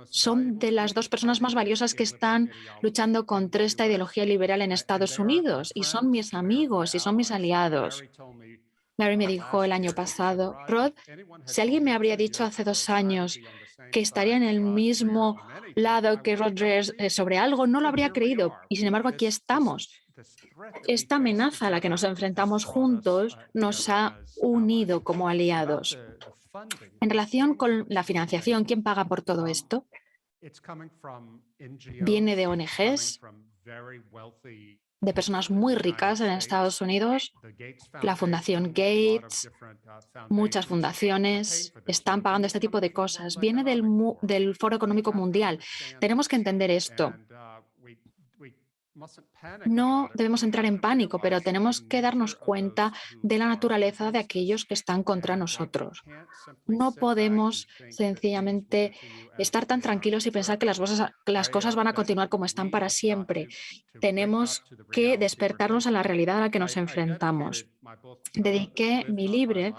Son de las dos personas más valiosas que están luchando contra esta ideología liberal en Estados Unidos, y son mis amigos y son mis aliados. Larry me dijo el año pasado, Rod, si alguien me habría dicho hace 2 años que estaría en el mismo lado que Rodgers sobre algo, no lo habría creído. Y sin embargo, aquí estamos. Esta amenaza a la que nos enfrentamos juntos nos ha unido como aliados. En relación con la financiación, ¿quién paga por todo esto? Viene de ONGs, de personas muy ricas en Estados Unidos, la Fundación Gates, muchas fundaciones están pagando este tipo de cosas. Viene del Foro Económico Mundial. Tenemos que entender esto. No debemos entrar en pánico, pero tenemos que darnos cuenta de la naturaleza de aquellos que están contra nosotros. No podemos sencillamente estar tan tranquilos y pensar que las cosas van a continuar como están para siempre. Tenemos que despertarnos a la realidad a la que nos enfrentamos. Dediqué mi libro,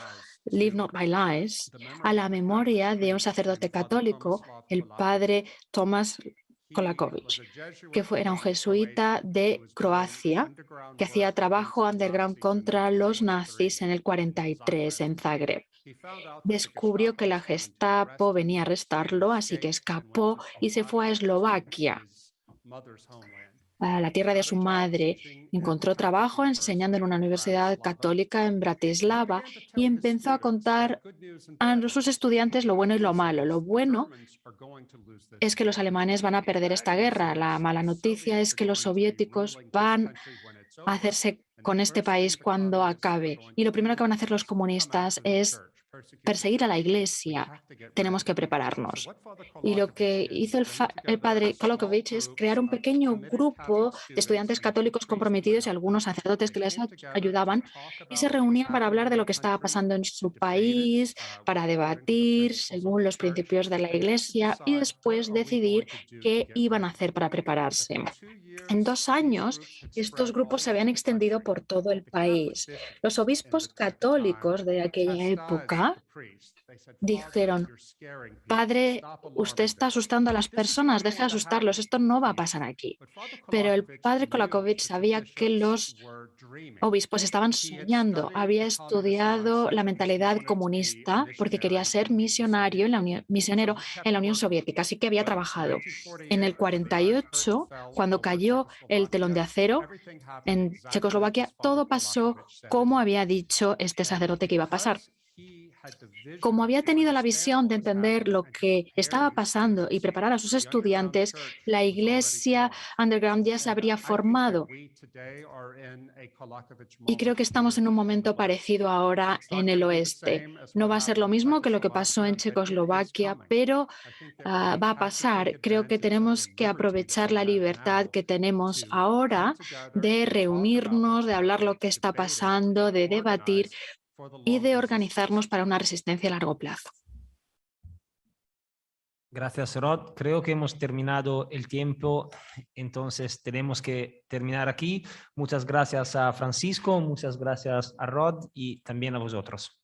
Live Not by Lies, a la memoria de un sacerdote católico, el padre Thomas Kolakovic, que era un jesuita de Croacia que hacía trabajo underground contra los nazis en el 43 en Zagreb. Descubrió que la Gestapo venía a arrestarlo, así que escapó y se fue a Eslovaquia, a la tierra de su madre. Encontró trabajo enseñando en una universidad católica en Bratislava y empezó a contar a sus estudiantes lo bueno y lo malo. Lo bueno es que los alemanes van a perder esta guerra. La mala noticia es que los soviéticos van a hacerse con este país cuando acabe. Y lo primero que van a hacer los comunistas es perseguir a la Iglesia. Tenemos que prepararnos. Y lo que hizo el padre Kolakovic es crear un pequeño grupo de estudiantes católicos comprometidos y algunos sacerdotes que les ayudaban y se reunían para hablar de lo que estaba pasando en su país, para debatir según los principios de la Iglesia y después decidir qué iban a hacer para prepararse. En 2 años, estos grupos se habían extendido por todo el país. Los obispos católicos de aquella época dijeron, padre, usted está asustando a las personas, deje de asustarlos, esto no va a pasar aquí. Pero el padre Kolakovic sabía que los obispos estaban soñando, había estudiado la mentalidad comunista porque quería ser misionero en la Unión Soviética, así que había trabajado. En el 48, cuando cayó el telón de acero en Checoslovaquia, todo pasó como había dicho este sacerdote que iba a pasar. Como había tenido la visión de entender lo que estaba pasando y preparar a sus estudiantes, la Iglesia underground ya se habría formado. Y creo que estamos en un momento parecido ahora en el oeste. No va a ser lo mismo que lo que pasó en Checoslovaquia, pero va a pasar. Creo que tenemos que aprovechar la libertad que tenemos ahora de reunirnos, de hablar lo que está pasando, de debatir y de organizarnos para una resistencia a largo plazo. Gracias, Rod. Creo que hemos terminado el tiempo, entonces tenemos que terminar aquí. Muchas gracias a Francisco, muchas gracias a Rod y también a vosotros.